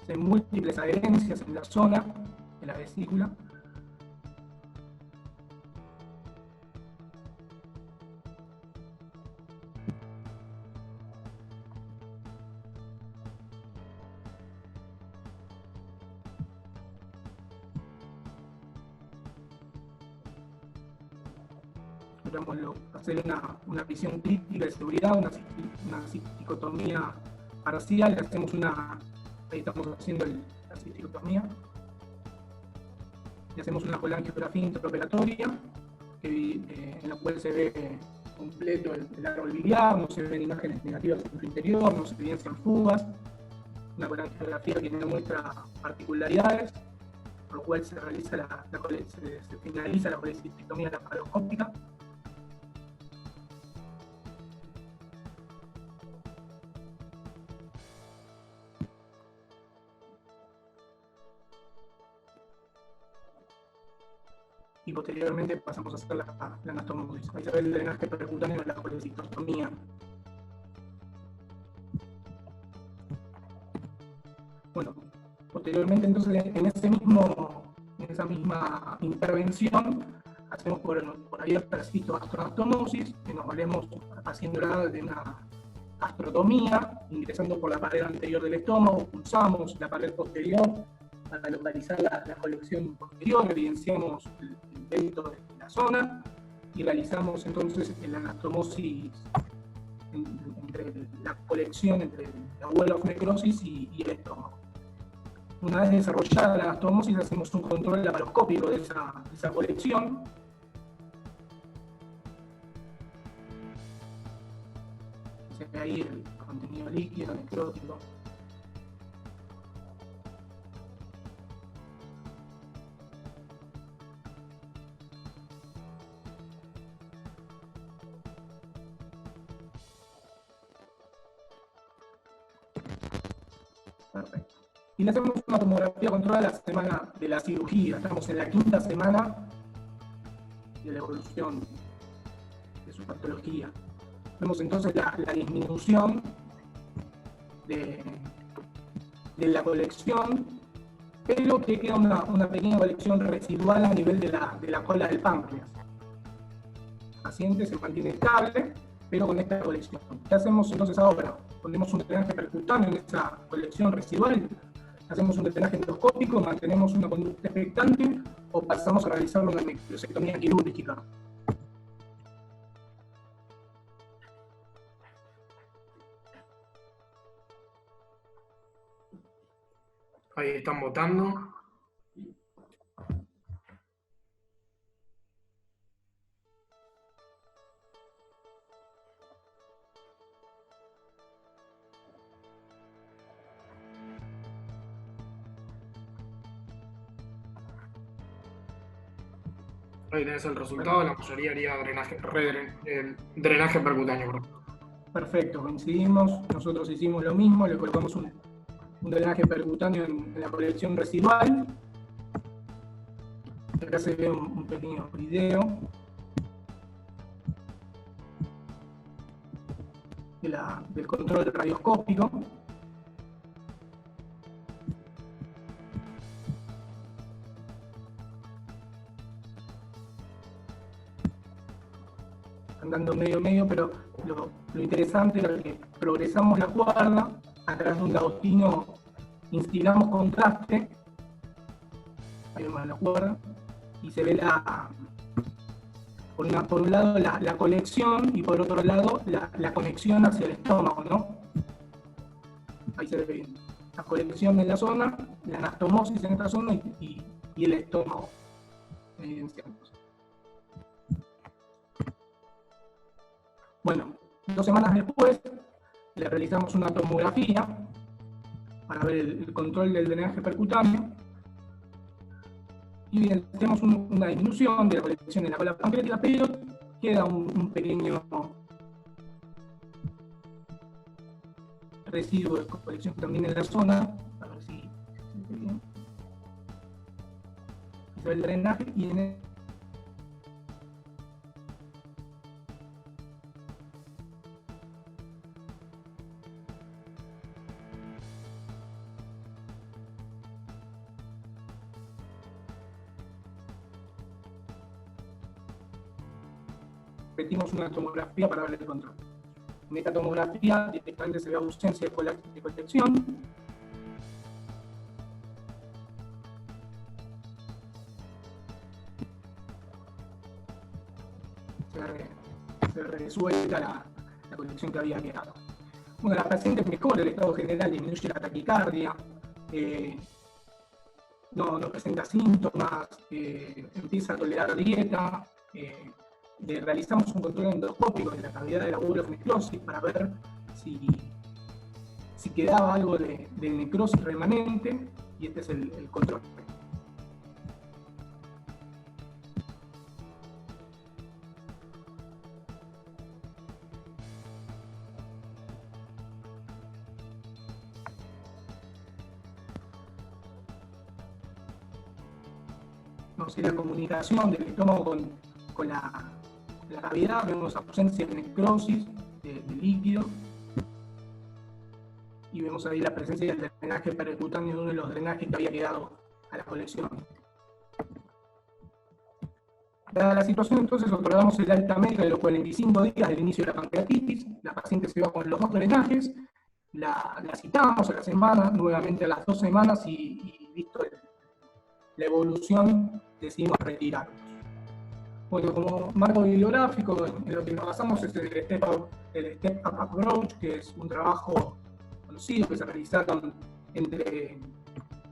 S10: Hay múltiples adherencias en la zona de la vesícula. Hacer una visión crítica de seguridad, una cisticotomía parcial, hacemos ahí estamos haciendo la cisticotomía, y hacemos una colangiografía intraoperatoria, en la cual se ve completo el árbol biliar, no se ven imágenes negativas en su interior, no se evidencian fugas, una colangiografía que no muestra particularidades, por lo cual se realiza se finaliza la colecistectomía laparoscópica. Y posteriormente pasamos a hacer la anastomosis. Ahí se ve el drenaje percutáneo de la colecistectomía. Bueno, posteriormente entonces en esa misma intervención hacemos por abierta la citogastroanastomosis, que nos valemos haciéndola de una gastrotomía, ingresando por la pared anterior del estómago, pulsamos la pared posterior para localizar la colección posterior, evidenciamos el dentro de la zona y realizamos entonces la anastomosis entre la colección entre la Wall of Necrosis y el estómago. Una vez desarrollada la anastomosis, hacemos un control laparoscópico de esa colección. Se ve ahí el contenido líquido, necrótico. Perfecto. Y le hacemos una tomografía controlada la semana de la cirugía. Estamos en la 5ª semana de la evolución de su patología. Vemos entonces la disminución de la colección, pero que queda una pequeña colección residual a nivel de la cola del páncreas. El paciente se mantiene estable, pero con esta colección. ¿Qué hacemos entonces ahora? Ponemos un drenaje percutáneo en esa colección residual, hacemos un drenaje endoscópico, mantenemos una conducta expectante o pasamos a realizar una microsectomía quirúrgica.
S1: Ahí están votando. Ahí tenés el resultado, la mayoría haría drenaje percutáneo. Perdón.
S10: Perfecto, coincidimos. Nosotros hicimos lo mismo, le colocamos un drenaje percutáneo en la colección residual. Acá se ve un pequeño video del control radioscópico. Andando medio, pero lo interesante era que progresamos la cuerda, a través de un gaussino instilamos contraste, ahí vemos la cuerda, y se ve por un lado la conexión y por otro lado la conexión hacia el estómago, ¿no? Ahí se ve bien. La conexión en la zona, la anastomosis en esta zona y el estómago evidenciándose. Bueno, 2 semanas después le realizamos una tomografía para ver el control del drenaje percutáneo y tenemos una disminución de la colección de la cola pancreática, pero queda un pequeño residuo de colección también en la zona. A ver si se ve bien. Se ve el drenaje y en repetimos una tomografía para ver el control. En esta tomografía directamente se ve ausencia de colección. Se resuelta la colección que había quedado. Bueno, la paciente mejora el estado general, disminuye la taquicardia, no presenta síntomas, empieza a tolerar dieta. Realizamos un control endoscópico de la cavidad de la ureronecrosis para ver si quedaba algo de necrosis remanente, y este es el control. No sé, la comunicación del estómago con la cavidad, vemos ausencia de necrosis de líquido y vemos ahí la presencia del drenaje percutáneo de uno de los drenajes que había quedado a la colección. Dada la situación, entonces otorgamos el alta médica de los 45 días del inicio de la pancreatitis. La paciente se va con los 2 drenajes, la citamos a la semana, nuevamente a las 2 semanas y visto la evolución decidimos retirarnos. Bueno, como marco bibliográfico, en lo que nos basamos es el Step Up Approach, que es un trabajo conocido que se realizaron entre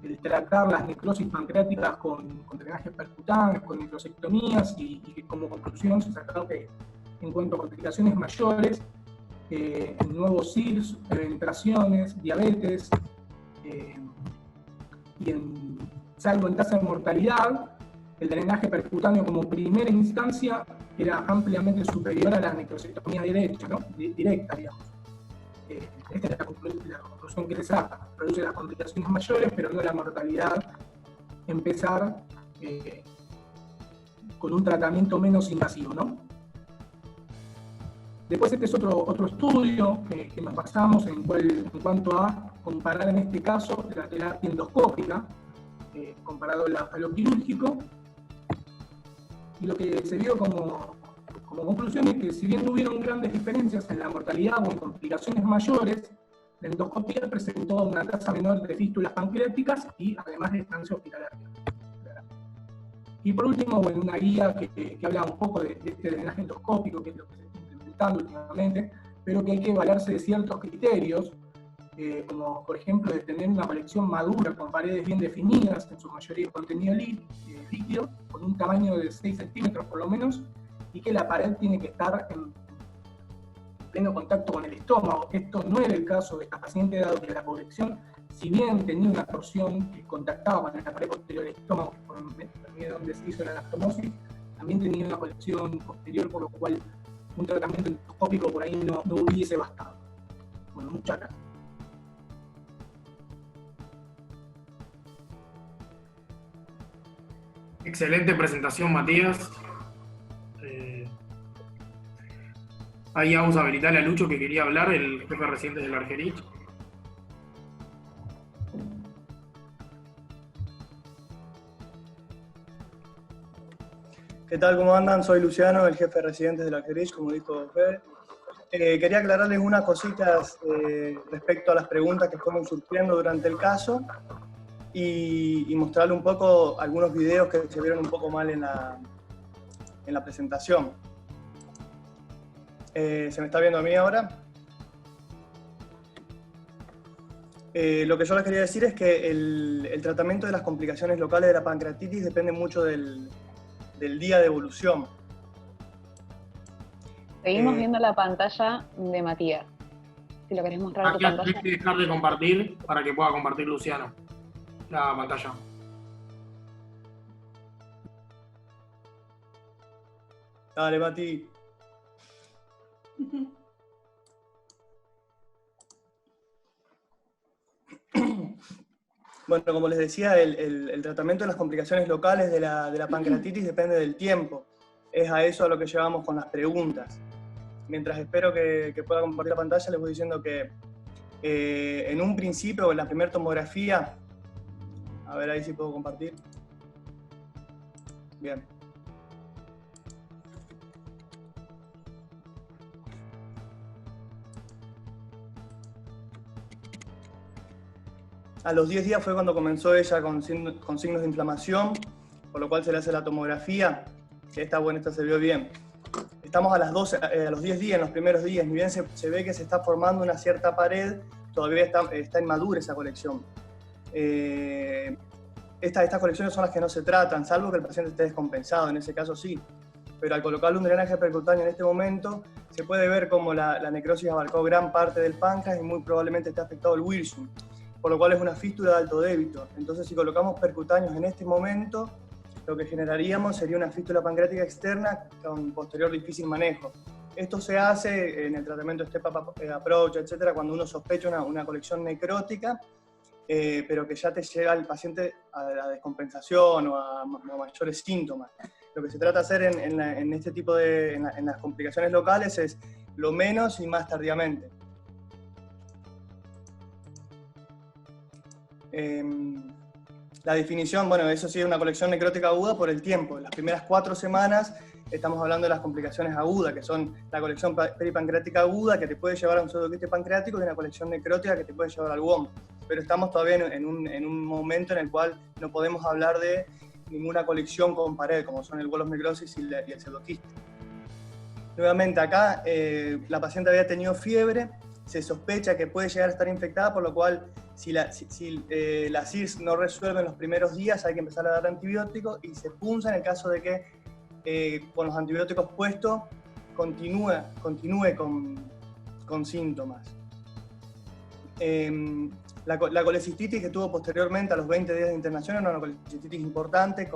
S10: el tratar las necrosis pancreáticas con drenajes percutáneos, con necrosectomías, y que como conclusión se sacaron que en cuanto a complicaciones mayores, en nuevos CIRS, penetraciones, diabetes, salvo en tasa de mortalidad, el drenaje percutáneo como primera instancia era ampliamente superior a la necrosectomía directa, ¿no? Directa, digamos. Esta es la conclusión que se saca. Produce las complicaciones mayores, pero no la mortalidad. Empezar con un tratamiento menos invasivo, ¿no? Después este es otro estudio que nos basamos en cuanto a comparar en este caso la terapia endoscópica comparado a lo quirúrgico. Y lo que se vio como conclusión es que si bien no hubieron grandes diferencias en la mortalidad o en complicaciones mayores, la endoscopia presentó una tasa menor de fístulas pancreáticas y además de estancia hospitalaria. Y por último, bueno, una guía que habla un poco de este drenaje endoscópico, que es lo que se está implementando últimamente, pero que hay que valerse de ciertos criterios, como por ejemplo de tener una colección madura con paredes bien definidas, en su mayoría contenido líquido, con un tamaño de 6 centímetros por lo menos, y que la pared tiene que estar en pleno contacto con el estómago. Esto no era el caso de esta paciente, dado que la colección, si bien tenía una torsión que contactaba con la pared posterior del estómago, por medio de donde se hizo la anastomosis, la también tenía una colección posterior, por lo cual un tratamiento endoscópico por ahí no hubiese bastado. Bueno, muchas gracias.
S1: Excelente presentación, Matías. Ahí vamos a habilitar a Lucho, que quería hablar, el jefe residente del Argerich.
S12: ¿Qué tal? ¿Cómo andan? Soy Luciano, el jefe residente del Argerich, como dijo Fede. Quería aclararles unas cositas respecto a las preguntas que fueron surgiendo durante el caso y mostrarle un poco algunos videos que se vieron un poco mal en la presentación. ¿Se me está viendo a mí ahora? Lo que yo les quería decir es que el tratamiento de las complicaciones locales de la pancreatitis depende mucho del día de evolución.
S2: Seguimos viendo la pantalla de Matías. Si lo querés mostrar tu pantalla.
S1: Hay que dejar de compartir para que pueda compartir Luciano la pantalla.
S12: Dale, Mati. Bueno, como les decía, el tratamiento de las complicaciones locales de la pancreatitis depende del tiempo. Es a eso a lo que llevamos con las preguntas. Mientras espero que pueda compartir la pantalla, les voy diciendo que en un principio, en la primera tomografía, a ver ahí si puedo compartir. Bien. A los 10 días fue cuando comenzó ella con signos de inflamación, por lo cual se le hace la tomografía, que esta se vio bien. Estamos a los 10 días, en los primeros días, ni bien se ve que se está formando una cierta pared, todavía está inmadura esa colección. Estas colecciones son las que no se tratan, salvo que el paciente esté descompensado, en ese caso sí. Pero al colocarle un drenaje percutáneo en este momento, se puede ver como la necrosis abarcó gran parte del páncreas y muy probablemente está afectado el Wilson, por lo cual es una fístula de alto débito. Entonces, si colocamos percutáneos en este momento, lo que generaríamos sería una fístula pancreática externa con posterior difícil manejo. Esto se hace en el tratamiento Step-Up Approach, etcétera, cuando uno sospecha una colección necrótica, pero que ya te llega al paciente a la descompensación o a mayores síntomas. Lo que se trata de hacer en este tipo en las complicaciones locales es lo menos y más tardíamente. La definición, bueno, eso sí es una colección necrótica aguda por el tiempo. En las primeras 4 semanas estamos hablando de las complicaciones agudas, que son la colección peripancreática aguda, que te puede llevar a un pseudoquiste pancreático, y una colección necrótica que te puede llevar al WOM. Pero estamos todavía en un momento en el cual no podemos hablar de ninguna colección con pared, como son el Wall of necrosis y el pseudoquiste. Nuevamente acá, la paciente había tenido fiebre, se sospecha que puede llegar a estar infectada, por lo cual si la CIRS no resuelve en los primeros días, hay que empezar a dar antibióticos, y se punza en el caso de que con los antibióticos puestos continúe con síntomas. La colecistitis que tuvo posteriormente a los 20 días de internación era una colecistitis importante,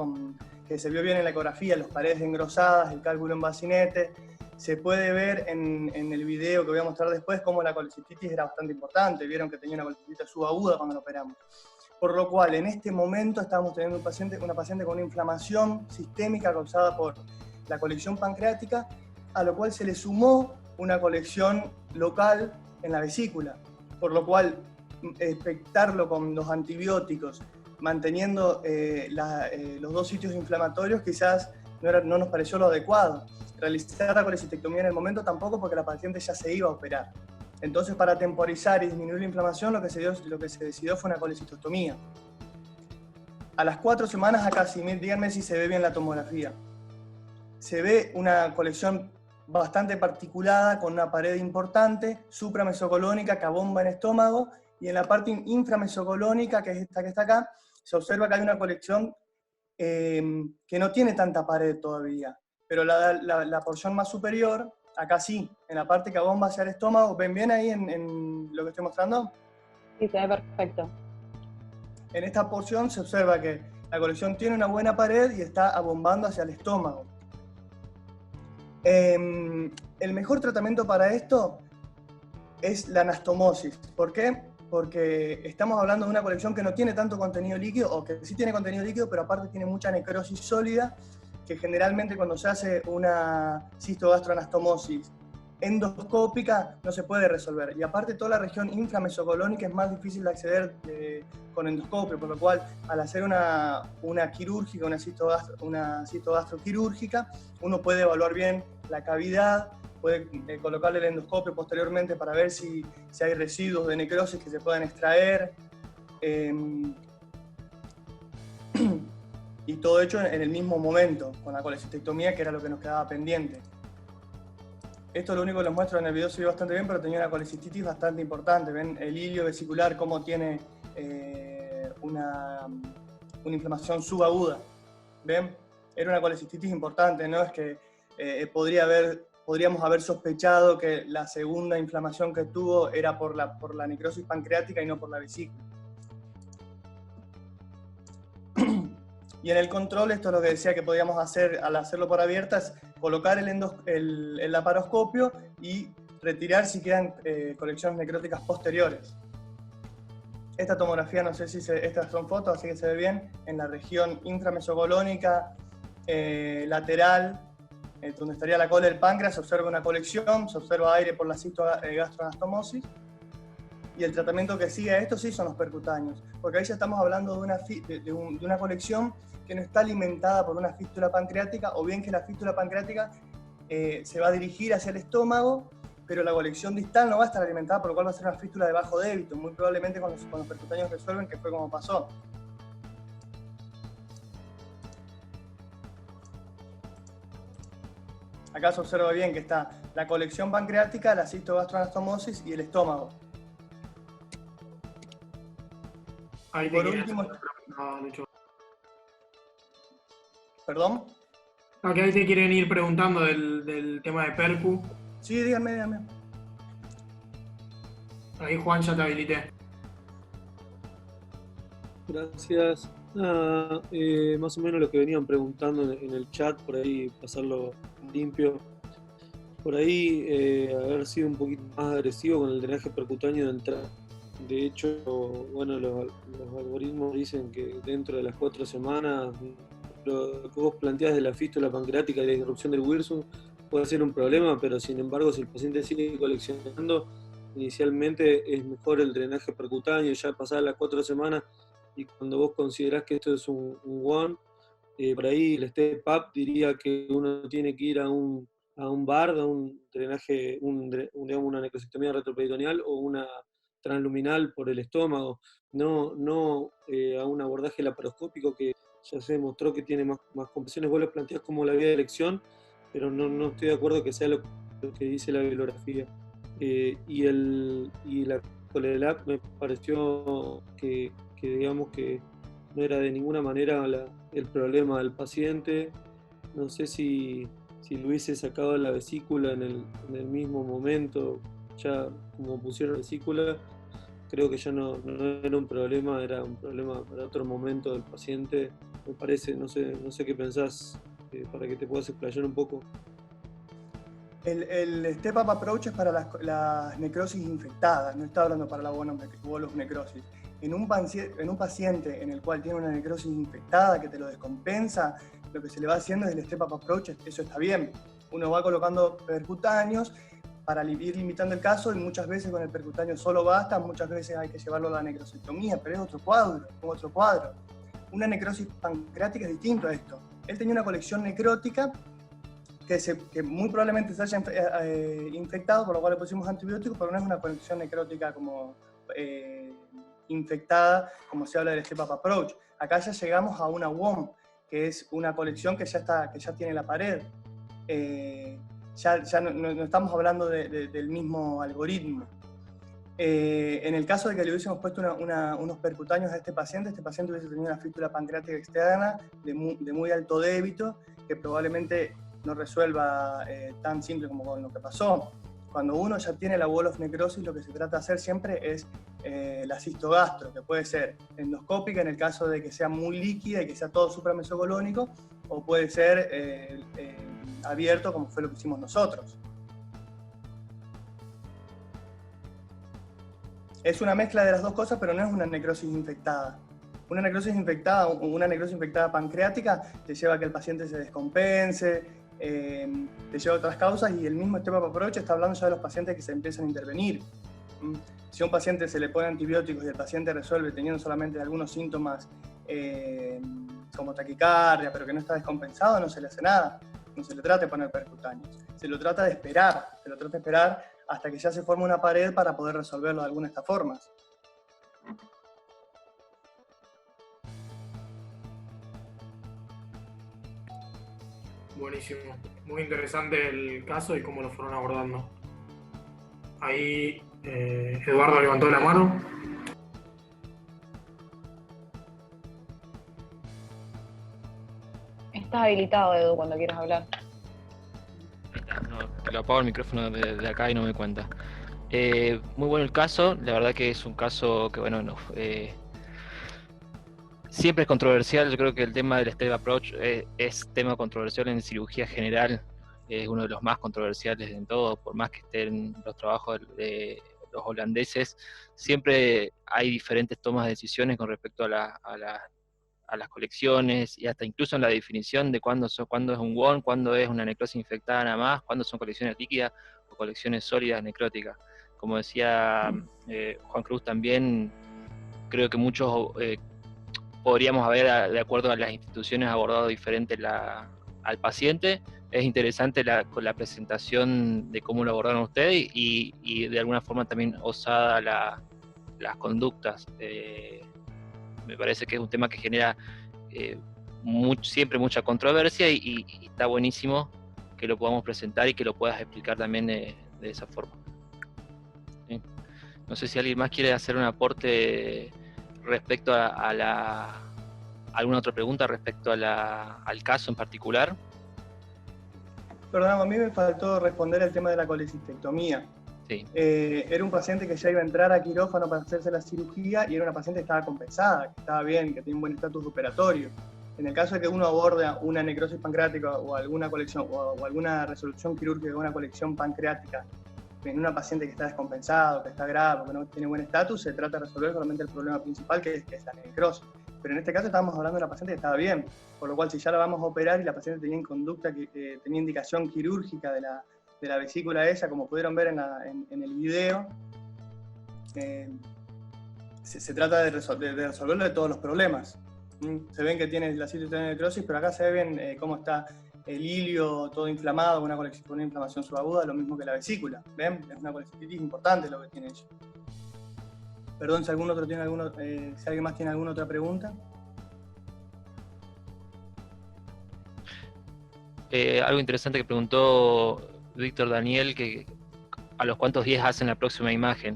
S12: que se vio bien en la ecografía, las paredes engrosadas, el cálculo en bacinete. Se puede ver en el video que voy a mostrar después cómo la colecistitis era bastante importante. Vieron que tenía una colecistitis subaguda cuando la operamos. Por lo cual, en este momento estamos teniendo una paciente con una inflamación sistémica causada por la colección pancreática, a lo cual se le sumó una colección local en la vesícula. Por lo cual, expectarlo con los antibióticos, manteniendo los 2 sitios inflamatorios, quizás no nos pareció lo adecuado. Realizar la colecistectomía en el momento tampoco, porque la paciente ya se iba a operar. Entonces, para temporizar y disminuir la inflamación, lo que se decidió fue una colecistostomía. A las 4 semanas, acá sí, díganme si se ve bien la tomografía. Se ve una colección bastante particulada, con una pared importante, supramesocolónica, que abomba en el estómago, y en la parte inframesocolónica, que es esta que está acá, se observa que hay una colección que no tiene tanta pared todavía. Pero la porción más superior, acá sí, en la parte que abomba hacia el estómago. ¿Ven bien ahí en lo que estoy mostrando?
S2: Sí, se ve perfecto.
S12: En esta porción se observa que la colección tiene una buena pared y está abombando hacia el estómago. El mejor tratamiento para esto es la anastomosis. ¿Por qué? Porque estamos hablando de una colección que no tiene tanto contenido líquido, o que sí tiene contenido líquido, pero aparte tiene mucha necrosis sólida, que generalmente cuando se hace una cistogastroanastomosis endoscópica no se puede resolver. Y aparte toda la región inframesocolónica es más difícil de acceder con endoscopio, por lo cual al hacer una quirúrgica, una citogastroquirúrgica, uno puede evaluar bien la cavidad, puede colocarle el endoscopio posteriormente para ver si hay residuos de necrosis que se puedan extraer. Y todo hecho en el mismo momento, con la colecistectomía, que era lo que nos quedaba pendiente. Esto lo único que les muestro en el video se ve bastante bien, pero tenía una colecistitis bastante importante. ¿Ven el hilio vesicular cómo tiene una inflamación subaguda? ¿Ven? Era una colecistitis importante, ¿no? Es que podríamos haber sospechado que la segunda inflamación que tuvo era por la necrosis pancreática y no por la vesícula. Y en el control, esto es lo que decía que podíamos hacer al hacerlo por abierta, es colocar el laparoscopio y retirar si quedan colecciones necróticas posteriores. Esta tomografía, no sé si estas son fotos, así que se ve bien, en la región inframesocolónica, lateral, donde estaría la cola del páncreas, se observa una colección, se observa aire por la cistogastroanastomosis. Y el tratamiento que sigue a esto sí son los percutáneos, porque ahí ya estamos hablando de una colección que no está alimentada por una fístula pancreática, o bien que la fístula pancreática se va a dirigir hacia el estómago, pero la colección distal no va a estar alimentada, por lo cual va a ser una fístula de bajo débito, muy probablemente con los percutáneos resuelven, que fue como pasó. Acá se observa bien que está la colección pancreática, la cistogastroanastomosis y el estómago.
S1: Ahí
S12: por último... ¿Perdón?
S1: Acá ahí te quieren ir preguntando del tema de percu.
S12: Sí, díganme.
S1: Ahí Juan ya te habilité.
S13: Gracias. Más o menos lo que venían preguntando en el chat, por ahí pasarlo limpio. Por ahí haber sido un poquito más agresivo con el drenaje percutáneo de entrada. De hecho, bueno, los algoritmos dicen que dentro de las 4 semanas, lo que vos planteás de la fístula pancreática y la irrupción del Wirsung puede ser un problema, pero sin embargo, si el paciente sigue coleccionando, inicialmente es mejor el drenaje percutáneo, ya pasadas las 4 semanas, y cuando vos considerás que esto es un one, por ahí el step up diría que uno tiene que ir a un BARD, a un drenaje, digamos, una necrosectomía retroperitoneal o una transluminal por el estómago, no a un abordaje laparoscópico que ya se demostró que tiene más complicaciones. Vos lo planteás como la vía de elección, pero no estoy de acuerdo que sea lo que dice la bibliografía. Y la Colelab me pareció que digamos que no era de ninguna manera el problema del paciente. No sé si lo hubiese sacado de la vesícula en el mismo momento, ya como pusieron vesícula, creo que ya no era un problema, era un problema para otro momento del paciente, me parece. No sé qué pensás, para que te puedas explayar un poco.
S12: El step-up approach es para las necrosis infectadas, no está hablando para la bolus necrosis. En un paciente en el cual tiene una necrosis infectada que te lo descompensa, lo que se le va haciendo es el step-up approach, eso está bien. Uno va colocando percutáneos para ir limitando el caso, y muchas veces con el percutáneo solo basta, muchas veces hay que llevarlo a la necrosectomía, pero es otro cuadro. Una necrosis pancreática es distinto a esto. Él tenía una colección necrótica que muy probablemente se haya infectado, por lo cual le pusimos antibióticos, pero no es una colección necrótica como infectada, como se habla del step-up approach. Acá ya llegamos a una WOM, que es una colección que ya tiene la pared. Ya no estamos hablando del mismo algoritmo. En el caso de que le hubiésemos puesto unos percutáneos a este paciente hubiese tenido una fístula pancreática externa de muy alto débito, que probablemente no resuelva tan simple como con lo que pasó. Cuando uno ya tiene la wall of necrosis, lo que se trata de hacer siempre es la cistogastro, que puede ser endoscópica en el caso de que sea muy líquida y que sea todo supramesocolónico, o puede ser abierto, como fue lo que hicimos nosotros. Es una mezcla de las dos cosas, pero no es una necrosis infectada. Una necrosis infectada pancreática te lleva a que el paciente se descompense, te lleva a otras causas, y el mismo Step Up Approach está hablando ya de los pacientes que se empiezan a intervenir. Si a un paciente se le pone antibióticos y el paciente resuelve teniendo solamente algunos síntomas como taquicardia, pero que no está descompensado, no se le hace nada. No se le trata de poner percutáneos. Se lo trata de esperar hasta que ya se forma una pared para poder resolverlo de alguna de estas formas.
S1: Buenísimo. Muy interesante el caso y cómo lo fueron abordando. Ahí Eduardo levantó la mano.
S2: Estás habilitado, Edu, cuando quieras hablar.
S11: No, lo apago el micrófono de acá y no me cuenta. Muy bueno el caso, la verdad que es un caso que, bueno, siempre es controversial. Yo creo que el tema del Step Approach es tema controversial en cirugía general, es uno de los más controversiales en todo, por más que estén los trabajos de los holandeses, siempre hay diferentes tomas de decisiones con respecto a las colecciones, y hasta incluso en la definición de cuándo es un WON, cuándo es una necrosis infectada nada más, cuándo son colecciones líquidas o colecciones sólidas necróticas. Como decía Juan Cruz también, creo que muchos podríamos haber, de acuerdo a las instituciones, abordado diferente al paciente. Es interesante con la presentación de cómo lo abordaron ustedes y de alguna forma también osada las conductas. Me parece que es un tema que genera siempre mucha controversia y está buenísimo que lo podamos presentar y que lo puedas explicar también de esa forma. ¿Sí? No sé si alguien más quiere hacer un aporte respecto alguna otra pregunta respecto al caso en particular.
S12: Perdón, a mí me faltó responder el tema de la colecistectomía.
S11: Sí.
S12: Era un paciente que ya iba a entrar a quirófano para hacerse la cirugía y era una paciente que estaba compensada, que estaba bien, que tenía un buen estatus operatorio. En el caso de que uno aborda una necrosis pancreática o alguna colección o alguna resolución quirúrgica de una colección pancreática en una paciente que está descompensado, que está grave, que no tiene buen estatus, se trata de resolver solamente el problema principal, que es la necrosis. Pero en este caso estábamos hablando de una paciente que estaba bien, por lo cual si ya la vamos a operar y la paciente tenía conducta, que tenía indicación quirúrgica de la vesícula esa, como pudieron ver en el video, se trata de resolverlo de todos los problemas. Se ven que tiene la situación de necrosis, pero acá se ven cómo está el ilio todo inflamado, con una inflamación subaguda, lo mismo que la vesícula. ¿Ven? Es una colecistitis importante lo que tiene ella. Perdón si si alguien más tiene alguna otra pregunta.
S11: Algo interesante que preguntó Víctor Daniel, que a los cuántos días hacen la próxima imagen.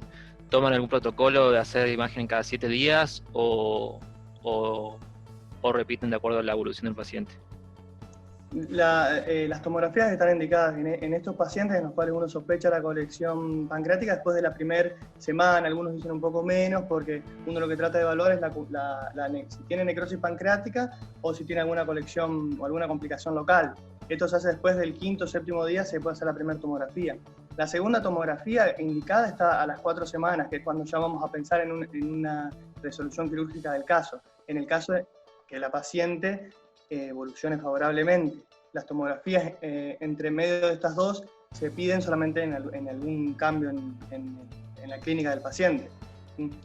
S11: ¿Toman algún protocolo de hacer imagen cada 7 días o repiten de acuerdo a la evolución del paciente?
S12: Las tomografías están indicadas en estos pacientes en los cuales uno sospecha la colección pancreática después de la primera semana. Algunos dicen un poco menos, porque uno lo que trata de evaluar es si tiene necrosis pancreática o si tiene alguna colección o alguna complicación local. Esto se hace después del 5º o 7º día, se puede hacer la primera tomografía. La segunda tomografía indicada está a las 4 semanas, que es cuando ya vamos a pensar en una resolución quirúrgica del caso. En el caso de que la paciente evolucione favorablemente. Las tomografías entre medio de estas dos se piden solamente en algún cambio en la clínica del paciente.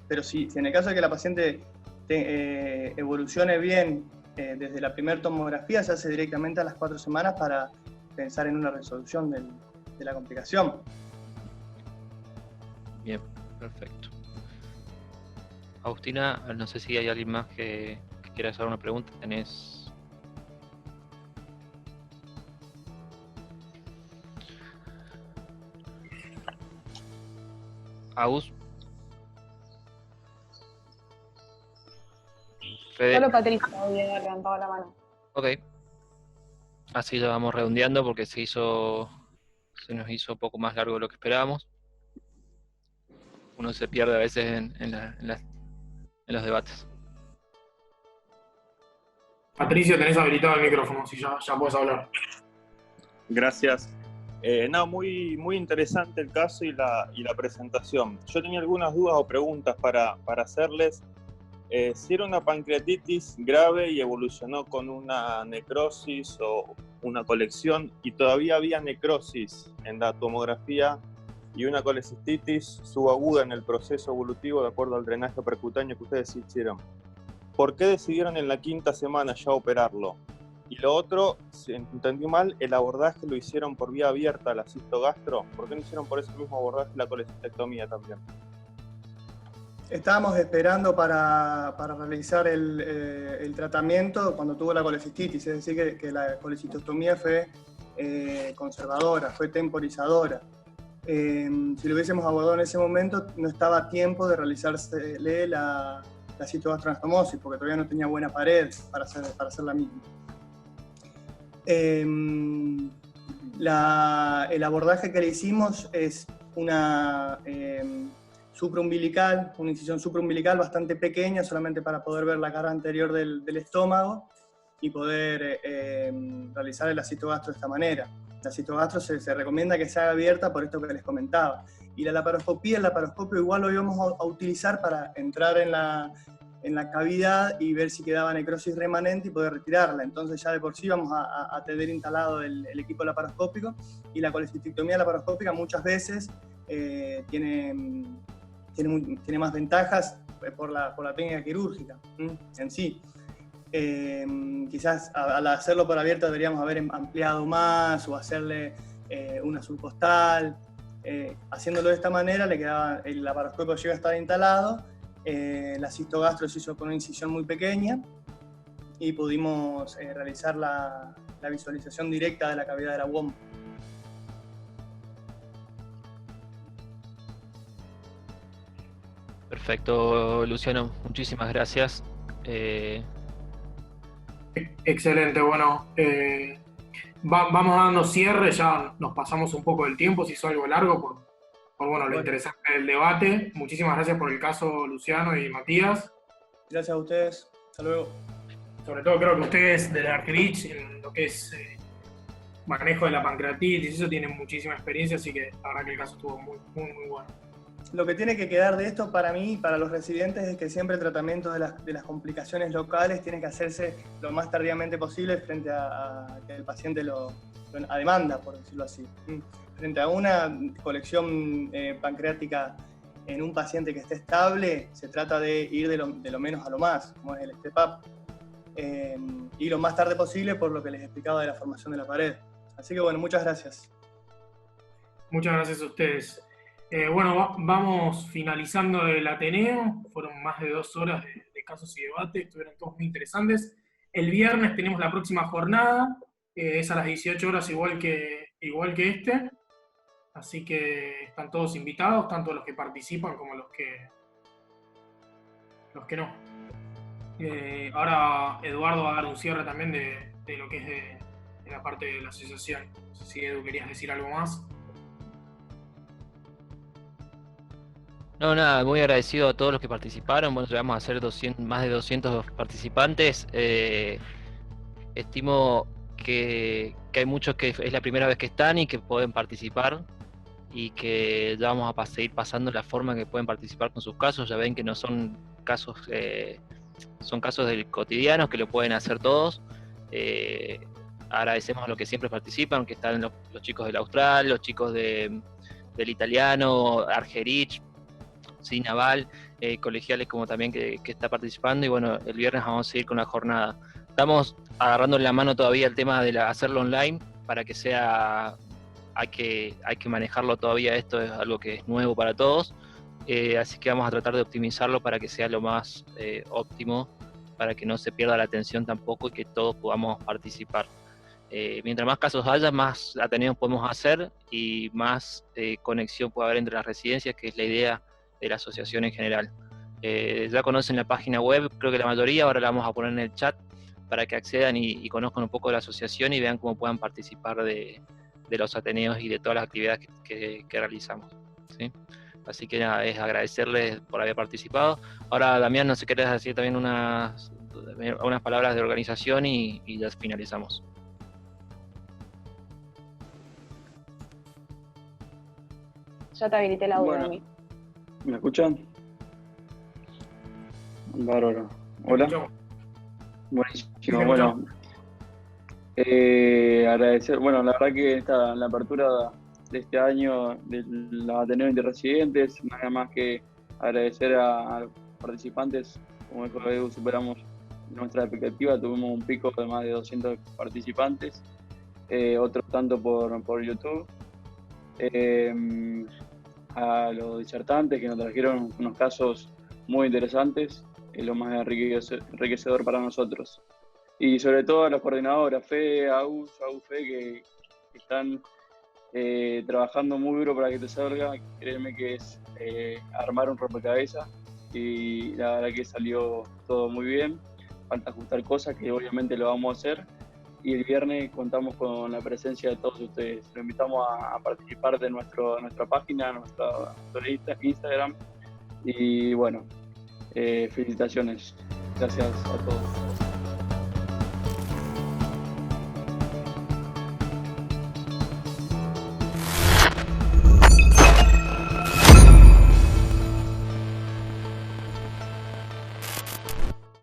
S12: Pero si en el caso de que la paciente evolucione bien desde la primera tomografía, se hace directamente a las 4 semanas para pensar en una resolución de la complicación.
S11: Bien, perfecto. Agustina, no sé si hay alguien más que quiera hacer una pregunta. ¿Tenés? Agus. Fede.
S2: Solo Patricia había levantado la mano.
S11: Ok. Así lo vamos redondeando porque se nos hizo un poco más largo de lo que esperábamos. Uno se pierde a veces en los debates.
S1: Patricio, tenés habilitado el micrófono, si ya puedes hablar.
S14: Gracias. No, muy interesante el caso y la presentación. Yo tenía algunas dudas o preguntas para hacerles. Si era una pancreatitis grave y evolucionó con una necrosis o una colección y todavía había necrosis en la tomografía y una colecistitis subaguda en el proceso evolutivo de acuerdo al drenaje percutáneo que ustedes hicieron, ¿por qué decidieron en la 5ª semana ya operarlo? Y lo otro, si entendí mal, el abordaje lo hicieron por vía abierta, la cistogastro. ¿Por qué no hicieron por ese mismo abordaje la colecistectomía también?
S12: Estábamos esperando para realizar el tratamiento cuando tuvo la colecistitis, es decir, que la colecistectomía fue conservadora, fue temporizadora. Si lo hubiésemos abordado en ese momento, no estaba a tiempo de realizársele la citogastroanastomosis, porque todavía no tenía buena pared para hacer la misma. El abordaje que le hicimos es una supraumbilical, una incisión supraumbilical bastante pequeña, solamente para poder ver la cara anterior del estómago y poder realizar el citogastro de esta manera. La citogastro se recomienda que se haga abierta por esto que les comentaba. Y la laparoscopía, el laparoscopio igual lo íbamos a utilizar para entrar en la cavidad y ver si quedaba necrosis remanente y poder retirarla. Entonces ya de por sí vamos a tener instalado el equipo laparoscópico, y la colecistectomía laparoscópica muchas veces tiene más ventajas por la técnica quirúrgica en sí. Quizás al hacerlo por abierto deberíamos haber ampliado más o hacerle una subcostal. Haciéndolo de esta manera, le quedaba, el laparoscopio llega a estar instalado, la cistogastro se hizo con una incisión muy pequeña y pudimos realizar la visualización directa de la cavidad de la WOM.
S11: Perfecto, Luciano, muchísimas gracias.
S1: Excelente, bueno, vamos dando cierre, ya nos pasamos un poco del tiempo, se hizo algo largo por bueno, lo interesante del debate. Muchísimas gracias por el caso, Luciano y Matías.
S12: Gracias a ustedes, hasta luego.
S1: Sobre todo creo que ustedes de la Argerich, en lo que es manejo de la pancreatitis, eso tienen muchísima experiencia, así que la verdad que el caso estuvo muy bueno.
S12: Lo que tiene que quedar de esto para mí y para los residentes es que siempre el tratamiento de las complicaciones locales tiene que hacerse lo más tardíamente posible frente a que el paciente a demanda, por decirlo así. Frente a una colección pancreática en un paciente que esté estable, se trata de ir de lo menos a lo más, como es el step-up. Y lo más tarde posible por lo que les explicaba de la formación de la pared. Así que bueno, muchas gracias.
S1: Muchas gracias a ustedes. Bueno, vamos finalizando el Ateneo. Fueron más de 2 horas de casos y debates, estuvieron todos muy interesantes. El viernes tenemos la próxima jornada, es a las 18 horas igual que este. Así que están todos invitados, tanto los que participan como los que no. Ahora Eduardo va a dar un cierre también de lo que es de la parte de la asociación. No sé si Edu querías decir algo más.
S11: No, nada, muy agradecido a todos los que participaron. Bueno, llegamos a ser más de 200 participantes. Estimo que hay muchos que es la primera vez que están y que pueden participar, y que ya vamos a seguir pasando la forma en que pueden participar con sus casos. Ya ven que no son casos, son casos del cotidiano, que lo pueden hacer todos. Agradecemos a los que siempre participan, que están los chicos del Austral, los chicos del italiano, Argerich, sí, Naval, colegiales como también que está participando. Y bueno, el viernes vamos a seguir con la jornada. Estamos agarrando la mano todavía el tema de hacerlo online, para que sea, hay que manejarlo todavía, esto es algo que es nuevo para todos, así que vamos a tratar de optimizarlo para que sea lo más óptimo, para que no se pierda la atención tampoco y que todos podamos participar. Mientras más casos haya, más ateneos podemos hacer y más conexión puede haber entre las residencias, que es la idea de la asociación en general. Ya conocen la página web, creo que la mayoría, ahora la vamos a poner en el chat para que accedan y conozcan un poco de la asociación y vean cómo puedan participar de los ateneos y de todas las actividades que realizamos, ¿sí? Así que nada, es agradecerles por haber participado. Ahora, Damián, no sé si querés decir también unas palabras de organización y ya finalizamos.
S2: Ya te habilité el audio,
S15: Bueno.
S2: Emi.
S15: ¿Me escuchan? Bárbaro. Hola. Buenísimo. Bueno, agradecer, bueno, la verdad que la apertura de este año de la Ateneo Interresidentes, nada más que agradecer a los participantes. Como dijo Edu, superamos nuestra expectativa, tuvimos un pico de más de 200 participantes, otros tanto por YouTube. A los disertantes que nos trajeron unos casos muy interesantes, es lo más enriquecedor para nosotros. Y sobre todo a los coordinadores, Fe, Agus, Fe, que están trabajando muy duro para que te salga. Créeme que es armar un rompecabezas y la verdad que salió todo muy bien. Falta ajustar cosas que obviamente lo vamos a hacer. Y el viernes contamos con la presencia de todos ustedes. Los invitamos a participar de nuestra página, nuestro Instagram. Y bueno, felicitaciones. Gracias a todos.